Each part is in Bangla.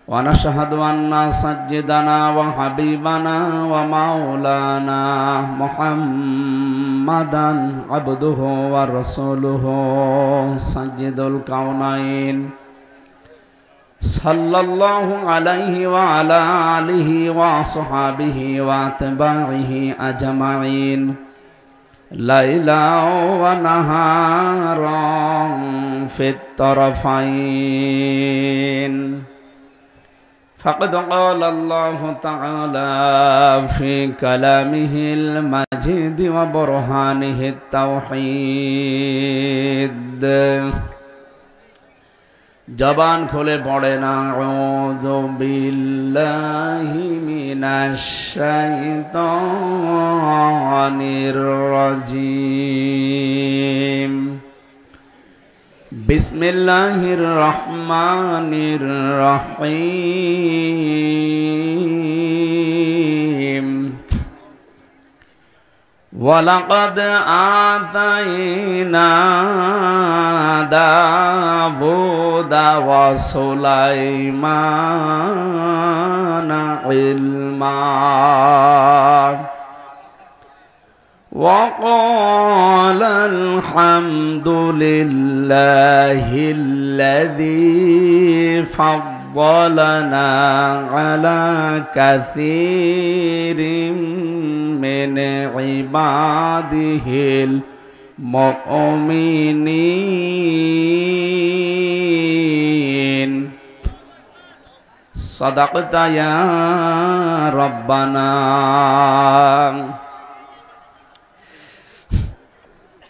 ونشهد أن سيدنا وحبيبنا ومولانا محمدا عبده ورسوله سيد الكونين صلى الله عليه وعلى آله وصحبه واتباعه أجمعين ليلا ونهارا في الطرفين. فقد قال الله تعالى في كلامه المجيد وبرهانه التوحيد জবান খুলে পড়েন আউযু বিল্লাহি মিনাশ শাইতানির রাজীম বিসমিল্লাহির রহমানির রহিম ওয়ালাকাদ আতাইনা দাউদা ওয়া সুলাইমানা ইলমা وقال الحمد لله الذي فضلنا على كثير من عباده المؤمنين صدقت يا ربنا.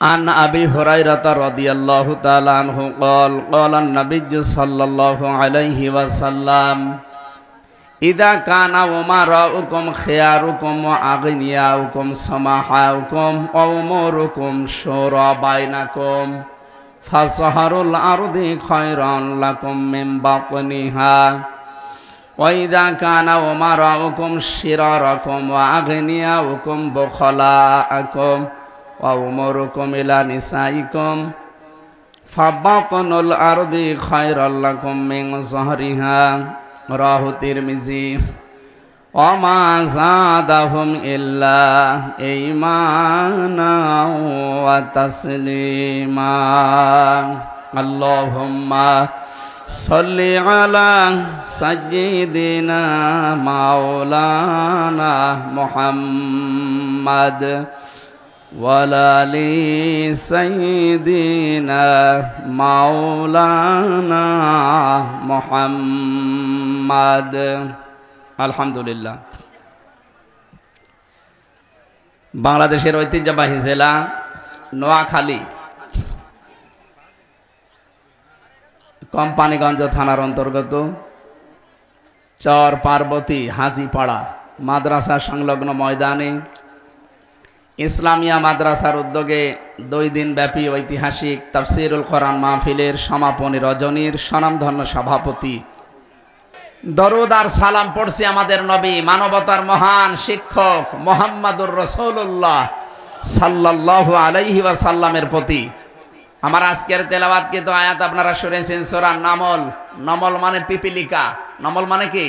عن أبي هريرة رضي الله تعالى عنه قال قال النبي صلى الله عليه وسلم إذا كان أمراؤكم خياركم وأغنياؤكم سمحاؤكم وأموركم شورى بينكم فظهر الأرض خيرا لكم من بطنها وإذا كان أمراؤكم شراركم وأغنياؤكم بخلاءكم وأموركم إلى نسائكم فبطن الأرض خير لكم من ظهرها رواه الترمذي وما زادهم إلا إيمانا وتسليما. اللهم صل على سيدنا مولانا محمد وعلى آل سيدنا مولانا محمد. আলহামদুলিল্লাহ। বাংলাদেশের ঐতিহ্যবাহী জেলা নোয়াখালী কোম্পানিগঞ্জ থানার অন্তর্গত চর পার্বতী হাজীপাড়া মাদ্রাসা সংলগ্ন ময়দানে ইসলামিয়া মাদ্রাসার উদ্যোগে 2 দিন ব্যাপী ঐতিহাসিক তাফসীরুল কোরআন মাহফিলের সমাপনী রজনীর স্বনামধন্য সভাপতি দরুদ আর সালাম পড়ছি আমাদের নবী মানবতার মহান শিক্ষক মুহাম্মদুর রাসূলুল্লাহ সাল্লাল্লাহু আলাইহি ওয়াসাল্লামের প্রতি। আমার আজকের তেলাওয়াতকৃত আয়াত আপনারা শুনেছেন সূরা নামল। নমল মানে পিপিলিকা, নমল মানে কি?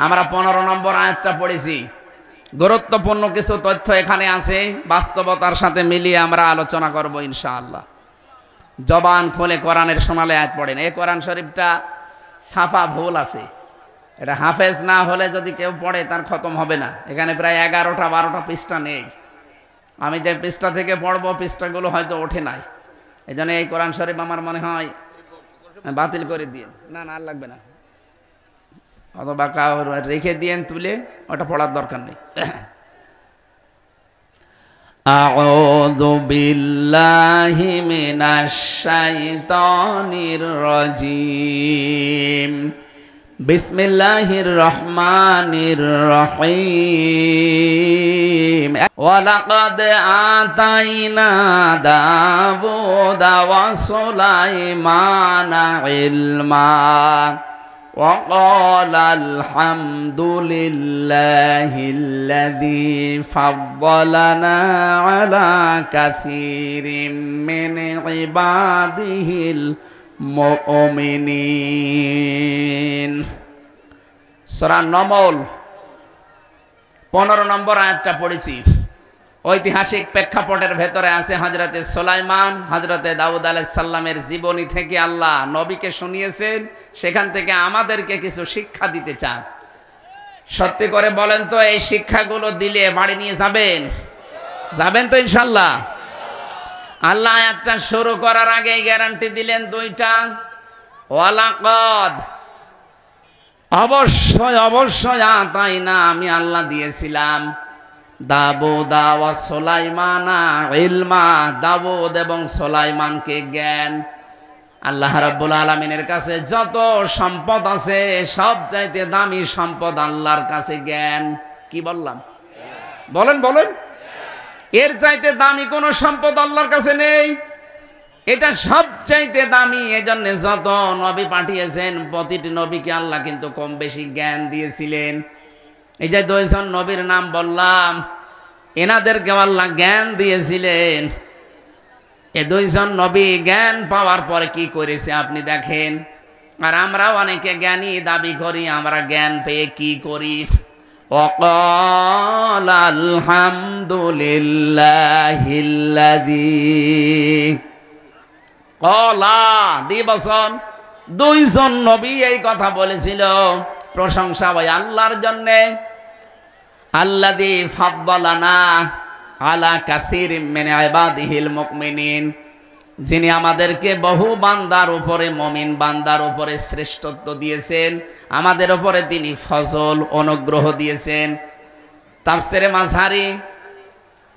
আমরা 15 নম্বর আয়াতটা পড়েছি। গুরুত্বপূর্ণ কিছু তথ্য এখানে আছে, বাস্তবতার সাথে মিলিয়ে আমরা আলোচনা করব ইনশাআল্লাহ। জবান খুলে কোরআনের সোনালী আয়াত পড়েন। এই কোরআন শরীফটা ছাপা ভুল আছে, এটা হাফেজ না হলে যদি কেউ পড়ে তার খতম হবে না। এখানে প্রায় 11টা 12টা পৃষ্ঠা নেই। আমি যে পৃষ্ঠা থেকে পড়বো পৃষ্ঠাগুলো হয়তো ওঠে নাই, এই জন্য এই কোরআন শরীফ আমার মনে হয় বাতিল করে দিন। না না, আর লাগবে না, অথবা রেখে দিয়েন তুলে, ওটা পড়ার দরকার নেই। আউযু বিল্লাহি মিনাশ শাইতানির রাজীম বিসমিল্লাহির রহমানির রহিম ওয়ালাকাদ আতাইনা দাউদা ওয়া সুলাইমানা ইলমা وقال الحمد لله الذي فضلنا على كثير من عباده المؤمنين সূরা নমল 15 নম্বর আয়াতটা পড়েছি। ঐতিহাসিক প্রেক্ষাপটের ভেতরে আছে হযরতে সুলাইমান, হযরতে দাউদ আলাইহিস সালামের জীবনী থেকে আল্লাহ নবীকে শুনিয়েছেন, সেখান থেকে আমাদেরকে কিছু শিক্ষা দিতে চান। সত্যি করে বলেন তো, এই শিক্ষাগুলো দিলে বাড়ি নিয়ে যাবেন? যাবেন তো ইনশাআল্লাহ? আল্লাহ আয়াতটা শুরু করার আগেই গ্যারান্টি দিলেন দুইটা। ওয়ালাকাদ, অবশ্যই অবশ্যই আতাইনা, আমি আল্লাহ দিয়েছিলাম দাউদ ওয়া সুলাইমানা ইলমা, দাউদ এবং সুলাইমানকে জ্ঞান। আল্লাহ রাব্বুল আলামিনের কাছে যত সম্পদ আছে সবচাইতে দামি সম্পদ আল্লাহর কাছে জ্ঞান। কি বললাম? বলেন বলেন, এর চাইতে দামি কোনো সম্পদ আল্লাহর কাছে নেই, এটা সবচাইতে দামি। এজন্য যত নবী পাঠিয়েছেন প্রতিটি নবীকে আল্লাহ কিন্তু কম বেশি জ্ঞান দিয়েছিলেন। এই যে দুইজন নবীর নাম বললাম, এনাদেরকে আল্লাহ জ্ঞান দিয়েছিলেন। এই দুইজন নবী জ্ঞান পাওয়ার পরে কি করেছে আপনি দেখেন। আর আমরাও অনেকে জ্ঞানী দাবি করি, আমরা জ্ঞান পেয়ে কি করি? وقال الحمد لله الذي কলা দিবসন, দুইজন নবী এই কথা বলেছিল, প্রশংসা হয় আল্লাহর জন্য। আল্লাযী ফাদ্দালানা আলা কাসীরিম মিন ইবাদিহিল মুমিনিন, যিনি আমাদেরকে বহু বান্দার উপরে, মুমিন বান্দার উপরে শ্রেষ্ঠত্ব দিয়েছেন, আমাদের উপরে তিনি ফজল অনুগ্রহ দিয়েছেন। তাফসিরে মাযহারি,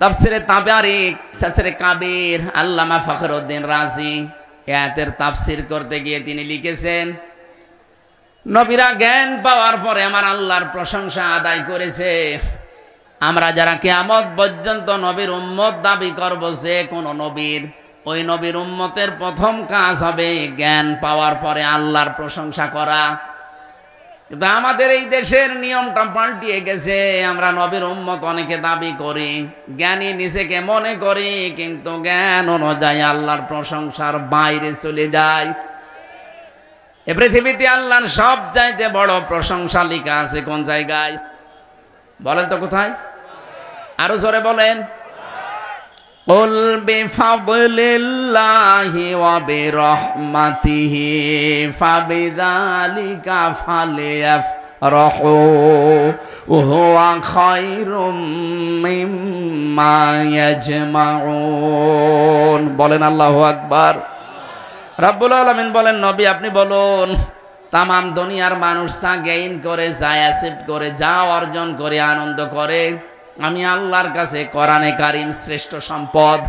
তাফসিরে তাবারি, তাফসিরে কাবীর, আল্লামা ফখরুদ্দিন রাজি আয়াতের তাফসির করতে গিয়ে তিনি লিখেছেন, নবীরা জ্ঞান পাওয়ার পরে আমার আল্লাহর প্রশংসা আদায় করেছে। আমরা যারা কিয়ামত পর্যন্ত নবীর উম্মত দাবি করব, যে কোন নবীর, ওই নবীর উম্মতের প্রথম কাজ হবে জ্ঞান পাওয়ার পরে আল্লাহর প্রশংসা করা। কিন্তু আমাদের এই দেশের নিয়মটা পাল্টিয়ে গেছে। আমরা নবীর উম্মত অনেকে দাবি করি, জ্ঞানী নিজেকে মনে করি, কিন্তু জ্ঞান অনুযায়ী আল্লাহর প্রশংসার বাইরে চলে যায়। এ পৃথিবীতে আল্লাহর সব চাইতে বড় প্রশংসা লেখা আছে কোন জায়গায়? বলেন তো কোথায়? আরো জোরে বলেন। কুল বিফাদলিল্লাহি ওয়া বিরহমাতিহি ফাবিযালিকা ফালিয়াফরাহু হুয়া খায়রুম মিম্মা ইয়াজমাউন। বলেন আল্লাহু আকবার। রাব্বুল আলামিন বলেন, নবী আপনি বলুন, তাম দুনিয়ার মানুষ যা গেইন করে, যা অ্যাচিভ করে, যা অর্জন করে, আনন্দ করে, আমি আল্লাহর কাছে কোরআনে কারীম শ্রেষ্ঠ সম্পদ।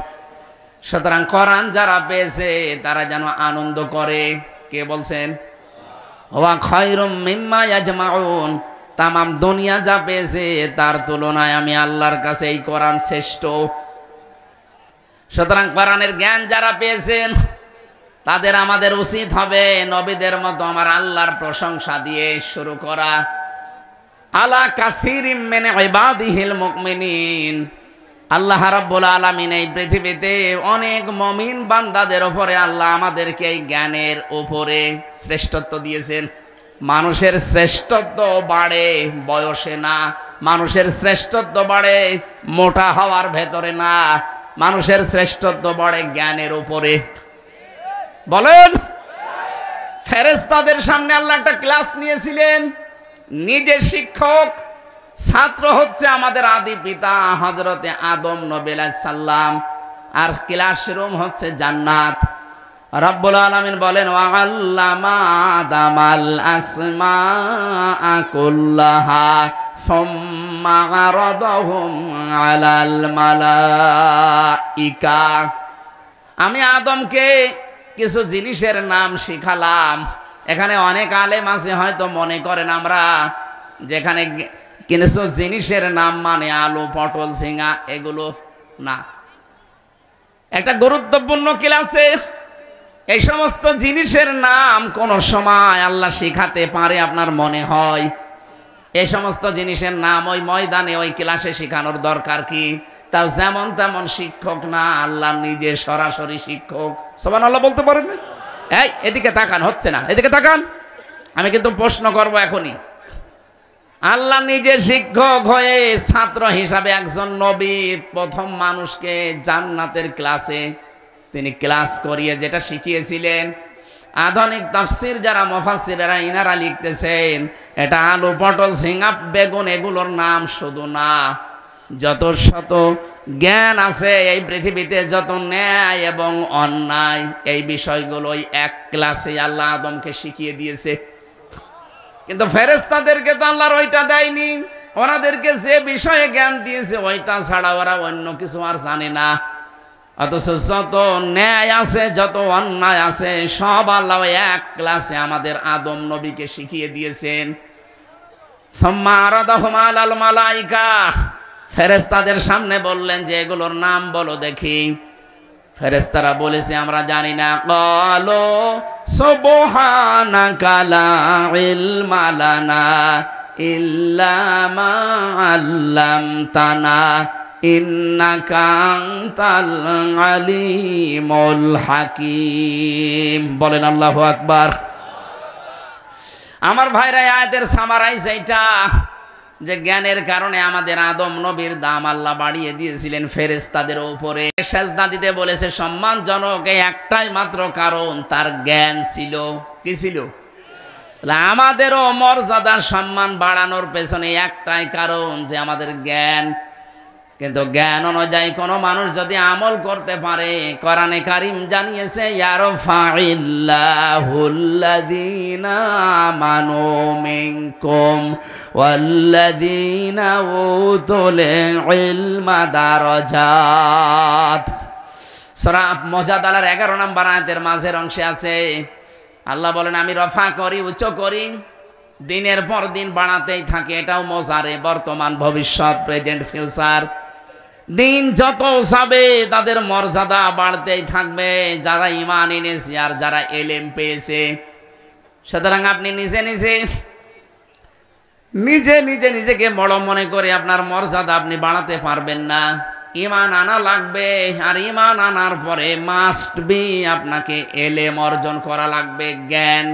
সুতরাং কোরআন যারা পেয়েছে তারা যেন আনন্দ করে। কে বলছেন? ওয়া খায়রুম মিম্মা ইয়াজমাউন, তাম দুনিয়া যা পেয়েছে তার তুলনায় আমি আল্লাহর কাছে এই কোরআন শ্রেষ্ঠ। সুতরাং কোরআনের জ্ঞান যারা পেয়েছেন তাদের আমাদের উচিত হবে নবীদের মতো আমার আল্লাহর প্রশংসা দিয়ে শুরু করা। আলা কাসীরিম মিন ইবাদিহিল মুমিনিন, আল্লাহ রাব্বুল আলামিন এই পৃথিবীতে অনেক মুমিন বান্দাদের উপরে আল্লাহ আমাদেরকে এই জ্ঞানের উপরে শ্রেষ্ঠত্ব দিয়েছেন। মানুষের শ্রেষ্ঠত্ব বাড়ে বয়সে না, মানুষের শ্রেষ্ঠত্ব বাড়ে মোটা হওয়ার ভেতরে না, মানুষের শ্রেষ্ঠত্ব বাড়ে জ্ঞানের উপরে। বলেন, ফেরেশতাদের সামনে আল্লাহ একটা ক্লাস নিয়েছিলেন, নিজে শিক্ষক, ছাত্র হচ্ছে আমাদের আদি পিতা হযরতে আদম নবী আলাইহিস সালাম, আর ক্লাসরুম হচ্ছে জান্নাত। রব্বুল আলামিন বলেন, ওয়া আল্লামা আদামাল আসমাআ কুল্লাহা সুম্মা আরাদাহুম আলাল মালাইকা। আমি আদমকে কিছু জিনিসের নাম শিখালাম। এখানে অনেক আলেম আছে হয়তো মনে করেন আমরা যেখানে কিছু জিনিসের নাম মানে আলু, পটল, ঝিঙা, এগুলো না। একটা গুরুত্বপূর্ণ ক্লাসে এই সমস্ত জিনিসের নাম কোন সময় আল্লাহ শিখাতে পারে আপনার মনে হয়? এই সমস্ত জিনিসের নাম ওই ময়দানে ওই ক্লাসে শেখানোর দরকার কি? তাও যেমন তেমন শিক্ষক না, আল্লাহ নিজে সরাসরি শিক্ষক। সুবহানাল্লাহ বলতে পারেন না? এই এদিকে তাকান, হচ্ছে না, এদিকে তাকান। আমি কিন্তু প্রশ্ন করব এখনই। আল্লাহ নিজে শিক্ষক হয়ে ছাত্র হিসাবে একজন নবীর প্রথম মানুষকে জান্নাতের ক্লাসে তিনি ক্লাস করিয়ে যেটা শিখিয়েছিলেন, আধুনিক তাফসির যারা মুফাসসিররা ইনারা লিখতেছেন এটা আলু পটল ঝিঙা বেগুন এগুলোর নাম শুধু না, যত শত জ্ঞান আছে এই পৃথিবীতে, যত ন্যায় এবং অন্যায় এই বিষয়গুলোই এক ক্লাসে আল্লাহ আদমকে শিখিয়ে দিয়েছে। কিন্তু ফেরেশতাদেরকে তো আল্লাহর ওইটা দেয়নি, ওনাদেরকে যে বিষয়ে জ্ঞান দিয়েছে ওইটা ছাড়া ওরা অন্য কিছু আর জানে না। অথচ যত ন্যায় আছে যত অন্যায় আছে সব আল্লাহ এক ক্লাসে আমাদের আদম নবীকে শিখিয়ে দিয়েছেন। সুম্মা আরাদাহুম আলাল মালাইকা, ফেরেশতাদের সামনে বললেন যে এগুলোর নাম বলো দেখি। ফেরেশতারা বলেছে আমরা জানি না। ক্বালু সুবহানাকা লা ইলমা লানা ইল্লা মা আল্লামতানা ইন্নাকা আনতাল আলিমুল হাকিম। বলেন আল্লাহু আকবার। আমার ভাইরা, আয়াতের সামারাইজ এইটা যে জ্ঞানের কারণে আমাদের আদম নবীর দাম আল্লাহ বাড়িয়ে দিয়েছিলেন ফেরেশতাদের উপরে। সেজদা দিতে বলেছে সম্মানজনক এই একটাই মাত্র কারণ, তার জ্ঞান ছিল। কি ছিল? আমাদেরও মর্যাদা সম্মান বাড়ানোর পেছনে একটাই কারণ যে আমাদের জ্ঞান। কিন্তু জ্ঞান অনুযায়ী কোনো মানুষ যদি আমল করতে পারে, কোরআনে কারীম জানিয়েছে ইয়ারফাইল্লাহুল্লাযীনা আমানু মিনকুম ওয়াল্লাযীনা উতুল ইলমা দারাজাত। সূরা মুজাদালার 11 নম্বর আয়াতের মাঝের অংশে আছে আল্লাহ বলেন আমি রফা করি, উচ্চ করি, দিনের পর দিন বাড়াতেই থাকে। এটাও মোজারে, বর্তমান ভবিষ্যৎ, প্রেজেন্ট ফিউচার। দিন যত যাবে তাদের মর্যাদা বাড়তেই থাকবে, যারা ঈমান এনেছে আর যারা ইলম পেয়েছে। সুতরাং আপনি নিজেকে বড় মনে করে আপনার মর্যাদা আপনি বাড়াতে পারবেন না। ঈমান আনা লাগবে, আর ঈমান আনার পরে মাস্ট বি আপনাকে ইলম অর্জন করা লাগবে, জ্ঞান।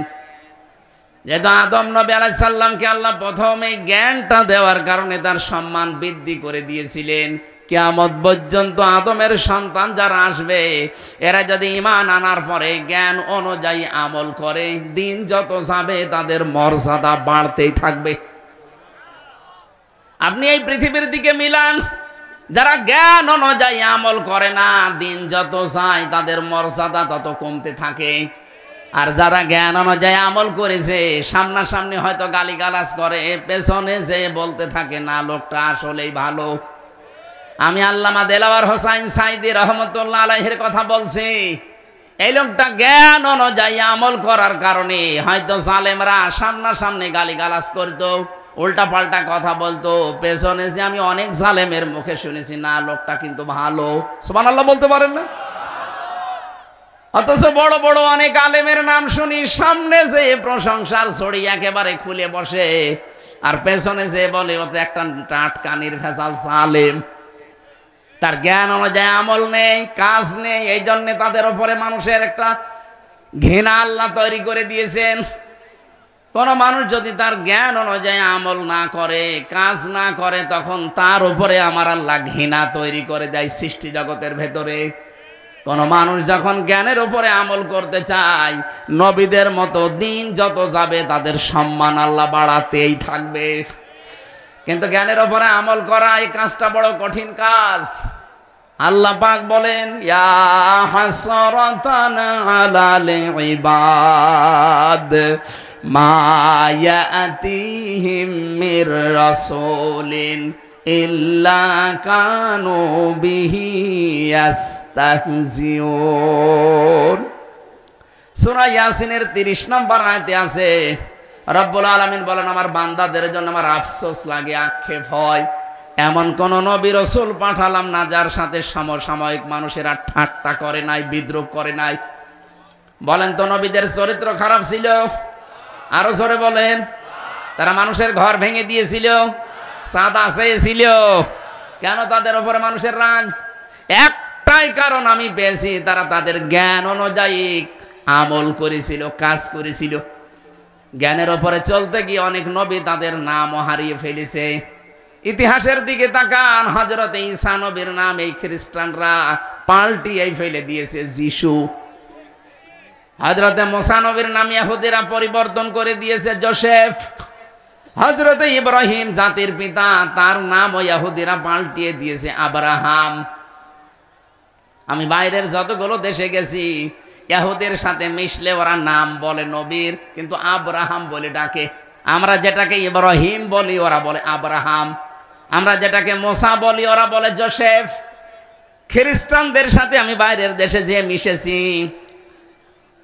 যেহেতু আদম নবী আলাইহিস সালামকে আল্লাহ প্রথমে জ্ঞানটা দেওয়ার কারণে তার সম্মান বৃদ্ধি করে দিয়েছিলেন। কিয়ামত পর্যন্ত আদমের সন্তান যারা আসবে এরা যদি ঈমান আনার পরে জ্ঞান অনুযায়ী আমল করে, দিন যত যাবে তাদের মর্যাদা বাড়তেই থাকবে। আপনি এই পৃথিবীর দিকে মিলান, যারা জ্ঞান অনুযায়ী আমল করে না, দিন যত যায় তাদের মর্যাদা তত কমতে থাকে। আর যারা জ্ঞান অনুযায়ী আমল করেছে, সামনাসামনি হয়তো গালিগালাজ করে, পেছনে যে বলতে থাকে না লোকটা আসলেই ভালো। আমি আল্লামা দেলাওয়ার হোসাইন সাইদি রহমতুল্লাহ আলাইহির কথা বলছি। এই লোকটা জ্ঞান অনুযায়ী আমল করার কারণে হয়তো জালেমরা সামনাসামনি গালিগালাজ করতো, উল্টা পাল্টা কথা বলতো, পেছনে যে আমি অনেক জালেমের মুখে শুনেছি না লোকটা কিন্তু ভালো। সুবহানাল্লাহ বলতে পারেন না? অথচ বড় বড় অনেক আলেমের নাম শুনি, সামনে যে প্রশংসার ছড়ি একেবারে খুলে বসে, আর পেছনে যে বলে ও তো একটা টাটকানির ভেজাল জালেম। তার জ্ঞান অনুযায়ী আমল নেই, কাজ নেই। এই জন্য তাদের উপরে মানুষের একটা ঘৃণা আল্লাহ তৈরি করে দিয়েছেন। কোন মানুষ যদি তার জ্ঞান অনুযায়ী আমল না করে, কাজ না করে, তখন তার উপরে আমার আল্লাহ ঘৃণা তৈরি করে দেয় সৃষ্টি জগতের ভেতরে। কোন মানুষ যখন জ্ঞানের উপরে আমল করতে চায়, নবীদের মতো দিন যত যাবে তাদের সম্মান আল্লাহ বাড়াতেই থাকবে। কিন্তু জ্ঞানের উপরে আমল করা এই কাজটা বড় কঠিন কাজ। আল্লাহ পাক বলেন ইয়া হাসরাতান আলাল ইবাদ মা ইয়াতিহিম মির রাসূলিন ইল্লা কানু বিহি ইস্তাহজিউন। সূরা ইয়াসিনের 30 নম্বর আয়াতে আছে রব্বুল আলামিন বলেন আমার বান্দাদের জন্য আমার আফসোস লাগে, আক্ষেপ হয়, এমন কোন নবী রাসূল পাঠালাম না যার সাথে সমসাময়িক মানুষেরা ঠাট্টা করে নাই, বিদ্রূপ করে নাই। বলেন তো নবীদের চরিত্র খারাপ ছিল? আরো জোরে বলেন। তারা মানুষের ঘর ভেঙে দিয়েছিল, সাদা চেয়েছিল। কেন তাদের উপরে মানুষের রাগ? একটাই কারণ আমি পেয়েছি, তারা তাদের জ্ঞান অনুযায়ী আমল করেছিল, কাজ করেছিল। জ্ঞানের ওপরে চলতে গিয়ে অনেক নবী তাদের নামও হারিয়ে ফেলেছে। ইতিহাসের দিকে তাকান, হযরত ঈসা নবীর নাম এই খ্রিস্টানরা পাল্টিয়ে ফেলে দিয়েছে যিশু। হযরত মুসা নবীর নাম ইহুদিরা পরিবর্তন করে দিয়েছে যোসেফ। হযরত ইব্রাহিম জাতির পিতা, তার নামও ইহুদিরা পাল্টিয়ে দিয়েছে আব্রাহাম। আমি বাইরের যতগুলো দেশে গেছি, ইহুদের সাথে মিশলে ওরা নাম বলে নবীর, কিন্তু আব্রাহাম বলে ডাকে। আমরা যেটাকে ইব্রাহিম বলি ওরা বলে আব্রাহাম, আমরা যেটাকে মুসা বলি ওরা বলে যোসেফ। খ্রিস্টানদের সাথে আমি বাইরের দেশে যেয়ে মিশেছি,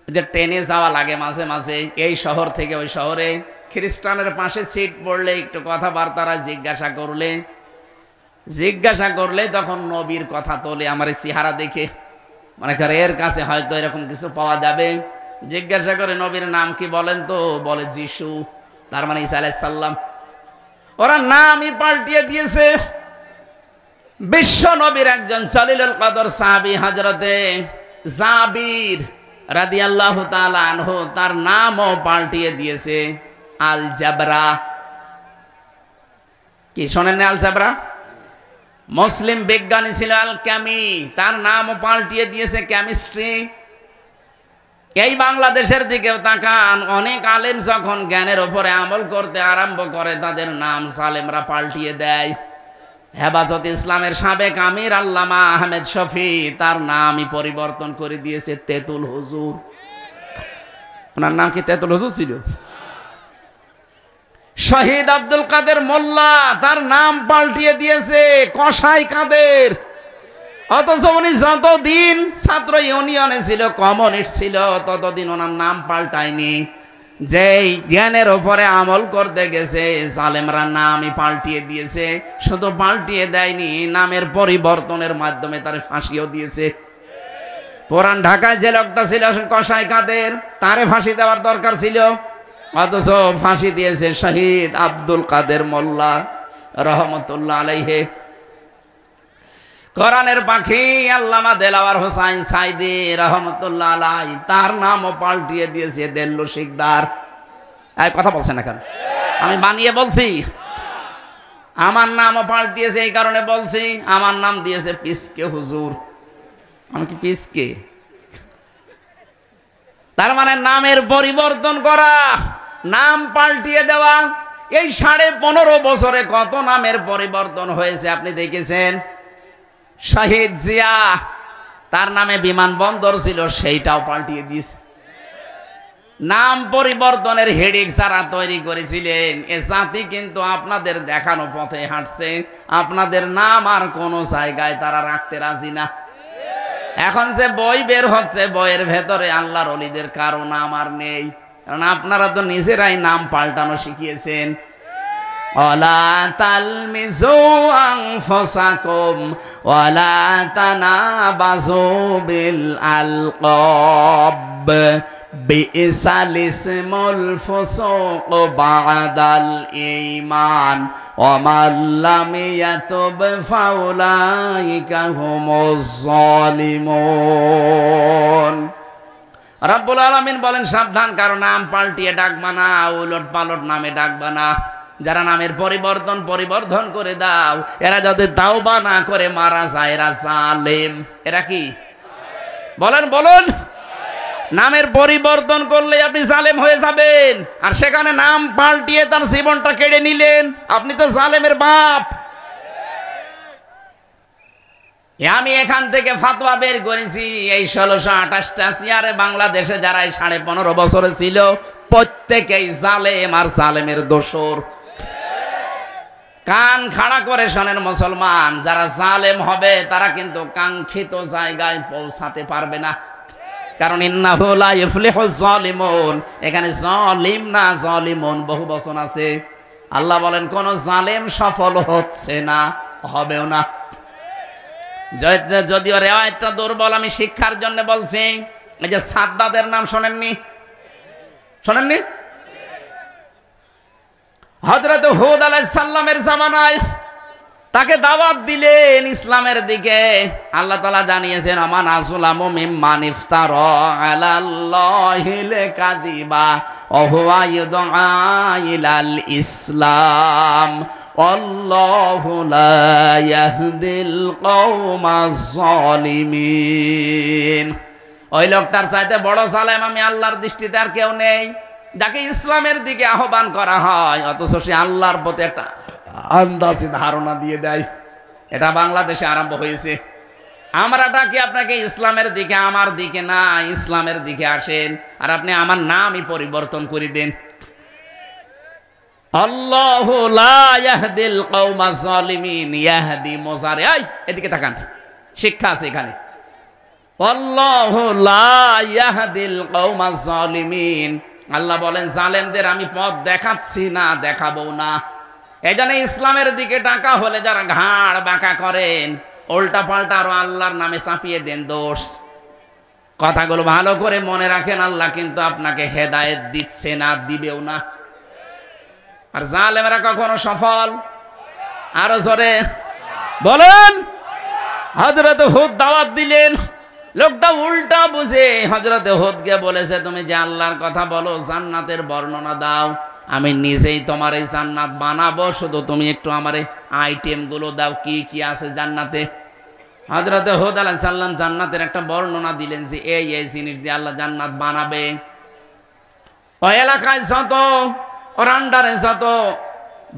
যে ট্রেনে যাওয়া লাগে মাঝে মাঝে এই শহর থেকে ওই শহরে, খ্রিস্টানের পাশে সিট পড়লে একটু কথাবার্তারা জিজ্ঞাসা করলে তখন নবীর কথা তোলে। আমার চেহারা দেখে মনে করে এর কাছে হয়তো এরকম কিছু পাওয়া যাবে। জিজ্ঞাসা করে নবীর নাম কি বলেন, তো বলে যিশু, তার মানে ঈসা আলাইহিস সালাম। ওরা নামই পাল্টিয়ে দিয়েছে। বিশ্ব নবীর একজন জলিলুল কদর সাহাবী হযরতে জাবির রাদিয়াল্লাহু তাআলা আনহু, তার নামও পাল্টিয়ে দিয়েছে আল জাবরা। কি শোনেন না আল জাবরা? মুসলিম বিজ্ঞানী ছিল আল ক্যামি, তার নামও পাল্টিয়ে দিয়েছে কেমিস্ট্রি। এই বাংলাদেশের দিকেও তাকান, অনেক আলেম যখন জ্ঞানের উপরে আমল করতে আরম্ভ করে তাদের নাম সালেমরা পাল্টিয়ে দেয়। হেফাজত ইসলামের সাবেক আমির আল্লামা আহমেদ শফি, তার নামই পরিবর্তন করে দিয়েছে তেতুল হুজুর। ওনার নাম কি তেতুল হুজুর ছিল? শহীদ আব্দুল কাদের মোল্লা, তার নাম পাল্টিয়ে দিয়েছে কসাই কাদের। অথচ উনি যতদিন ছাত্র ইউনিয়নে ছিল, কমিউনিস্ট ছিল, ততদিন ওনার নাম পাল্টায়নি। যেই জ্ঞানের উপরে আমল করতে গেছে জালেমরা নামই পাল্টিয়ে দিয়েছে। শুধু পাল্টিয়ে দেয়নি, নামের পরিবর্তনের মাধ্যমে তার ফাঁসিও দিয়েছে। পুরান ঢাকায় যে লোকটা ছিল কসাই কাদের, তারে ফাঁসি দেওয়ার দরকার ছিল, অথচ ফাঁসি দিয়েছে শহীদ আব্দুল কাদের মোল্লা রহমতুল্লাহ আলাইহি। কোরআনের পাখি আল্লামা দেলাওয়ার হোসাইন সাইদি রহমতুল্লাহ আলাইহি, তার নামও পাল্টিয়ে দিয়েছে দেল্লু শিকদার। এই কথা বলছেন না কেন? আমি বানিয়ে বলছি? আমার নামও পাল্টিয়েছে, এই কারণে বলছি। আমার নাম দিয়েছে পিসকে হুজুর। আমি কি পিসকে? তার মানে নামের পরিবর্তন করা, নাম পাল্টিয়ে দেওয়া। এই 15.5 বছরে কত নামের পরিবর্তন হয়েছে আপনি দেখেছেন? শহীদ জিয়া, তার নামে বিমানবন্দর ছিল, সেইটাও পাল্টিয়ে দিয়েছে। নাম পরিবর্তনের হেডিক যারা তৈরি করেছিলেন, এ জাতি কিন্তু আপনাদের দেখানো পথে হাঁটছে। আপনাদের নাম আর কোন জায়গায় তারা রাখতে রাজি না। এখন যে বই বের হচ্ছে, বইয়ের ভেতরে আল্লাহর ওলিদের কারো নাম আর নেই, কারণ আপনারা তো নিজেরাই নাম পাল্টানো শিখিয়েছেন। ওয়ালা তালমিজু আনফুসাকুম ওয়ালা তানাবাযু বিল আলকাব বিইসাল ইসমুল ফুসুক বাদাল ঈমান ওয়া মান লাম ইয়াতুব ফাউলাইকা হুমুজ জালিমুন। রব্বুল আলামিন বলেন, সাবধান, কারো নাম পাল্টিয়ে ডাকবা না, উলট পালট নামে ডাকবা না। যারা নামের পরিবর্তন করে দাও, এরা যদি তাওবা না করে মারা যায়, এরা জালেম। এরা কি বলেন? বলুন। নামের পরিবর্তন করলে আপনি জালেম হয়ে যাবেন, আর সেখানে নাম পাল্টিয়ে তার জীবনটা কেড়ে নিলেন, আপনি তো জালেমের বাপ। আমি এখান থেকে ফাতোয়া বের করেছি, এই 1628টা সিয়ারে বাংলাদেশে যারা 15.5 বছরে ছিল, প্রত্যেকেই জালেম আর জালেমের দোসর। কান খাড়া করে শোনেন মুসলমান, যারা জালেম হবে তারা কিন্তু কাঙ্ক্ষিত জায়গায় পৌঁছাতে পারবে না। কারণ ইন্নাহু লা ইফলিহুজ জালিমুন, এখানে জালিম না জালিমুন বহু বচন আছে। আল্লাহ বলেন কোন জালেম সফল হচ্ছে না, হবেও না। যদিও রেওয়ায়েতটা দুর্বল, আমি শিক্ষার জন্য বলছি। এই যে সাদ্দাদের নাম শোনেননি? হযরত হুদ আলাইহিস সালামের জামানায় তাকে দাওয়াত দিলেন ইসলামের দিকে। আল্লাহ তাআলা জানিয়েছেন আমান আসলামু মিম্মান ইফতারা আলাল্লাহিল কাযিবা ওয়া হুয়া ইউদআ ইলাল ইসলাম আল্লাহু লা ইয়াহদিল কওমাজ জালিমিন। ওই লোকটার চাইতে বড় জালেম আমি আল্লাহর দৃষ্টিতে আর কেউ নেই, যাকে ইসলামের দিকে আহ্বান করা হয় অথচ সে আল্লাহর প্রতি একটা আন্দাজে ধারণা দিয়ে দেয়। এটা বাংলাদেশে আরম্ভ হয়েছে। আমরা ডাকি আপনাকে ইসলামের দিকে, আমার দিকে না, ইসলামের দিকে আসেন, আর আপনি আমার নামই পরিবর্তন করে দেন। আল্লাহু লা ইয়াহদিল কওমাজ জালিমিন, ইয়াহদি মুজারে। এই এদিকে তাকান, শিক্ষা আছে এখানে। আল্লাহু লা ইয়াহদিল কওমাজ জালিমিন, আল্লাহ বলেন জালেমদের আমি পথ দেখাচ্ছি না, দেখাবো না। এজন্য ইসলামের দিকে ডাকা হলে যারা ঘাড় বাঁকা করেন, উল্টা পাল্টা আরো আল্লাহর নামে চাপিয়ে দেন দোষ। কথাগুলো ভালো করে মনে রাখেন, আল্লাহ কিন্তু আপনাকে হেদায়েত দিচ্ছে না, দিবেও না। আর জালেমরা কখনো সফল? আরো জোরে বলেন। হযরত হুদ দাওয়াত দিলেন, লোকটা উল্টা বুঝে হযরত হুদকে বলেছে তুমি যে আল্লাহর কথা বলো, জান্নাতের বর্ণনা দাও, আমি নিজেই তোমার এই জান্নাত বানাবো, শুধু তুমি একটু আমার আইটেম গুলো দাও, কি কি আছে জান্নাতে। হযরত হুদ আলাইহিস সালাম জান্নাতের একটা বর্ণনা দিলেন যে এই এই জিনিস দিয়ে আল্লাহ জান্নাত বানাবে। ওই এলাকায় যত ওর আন্ডারে যত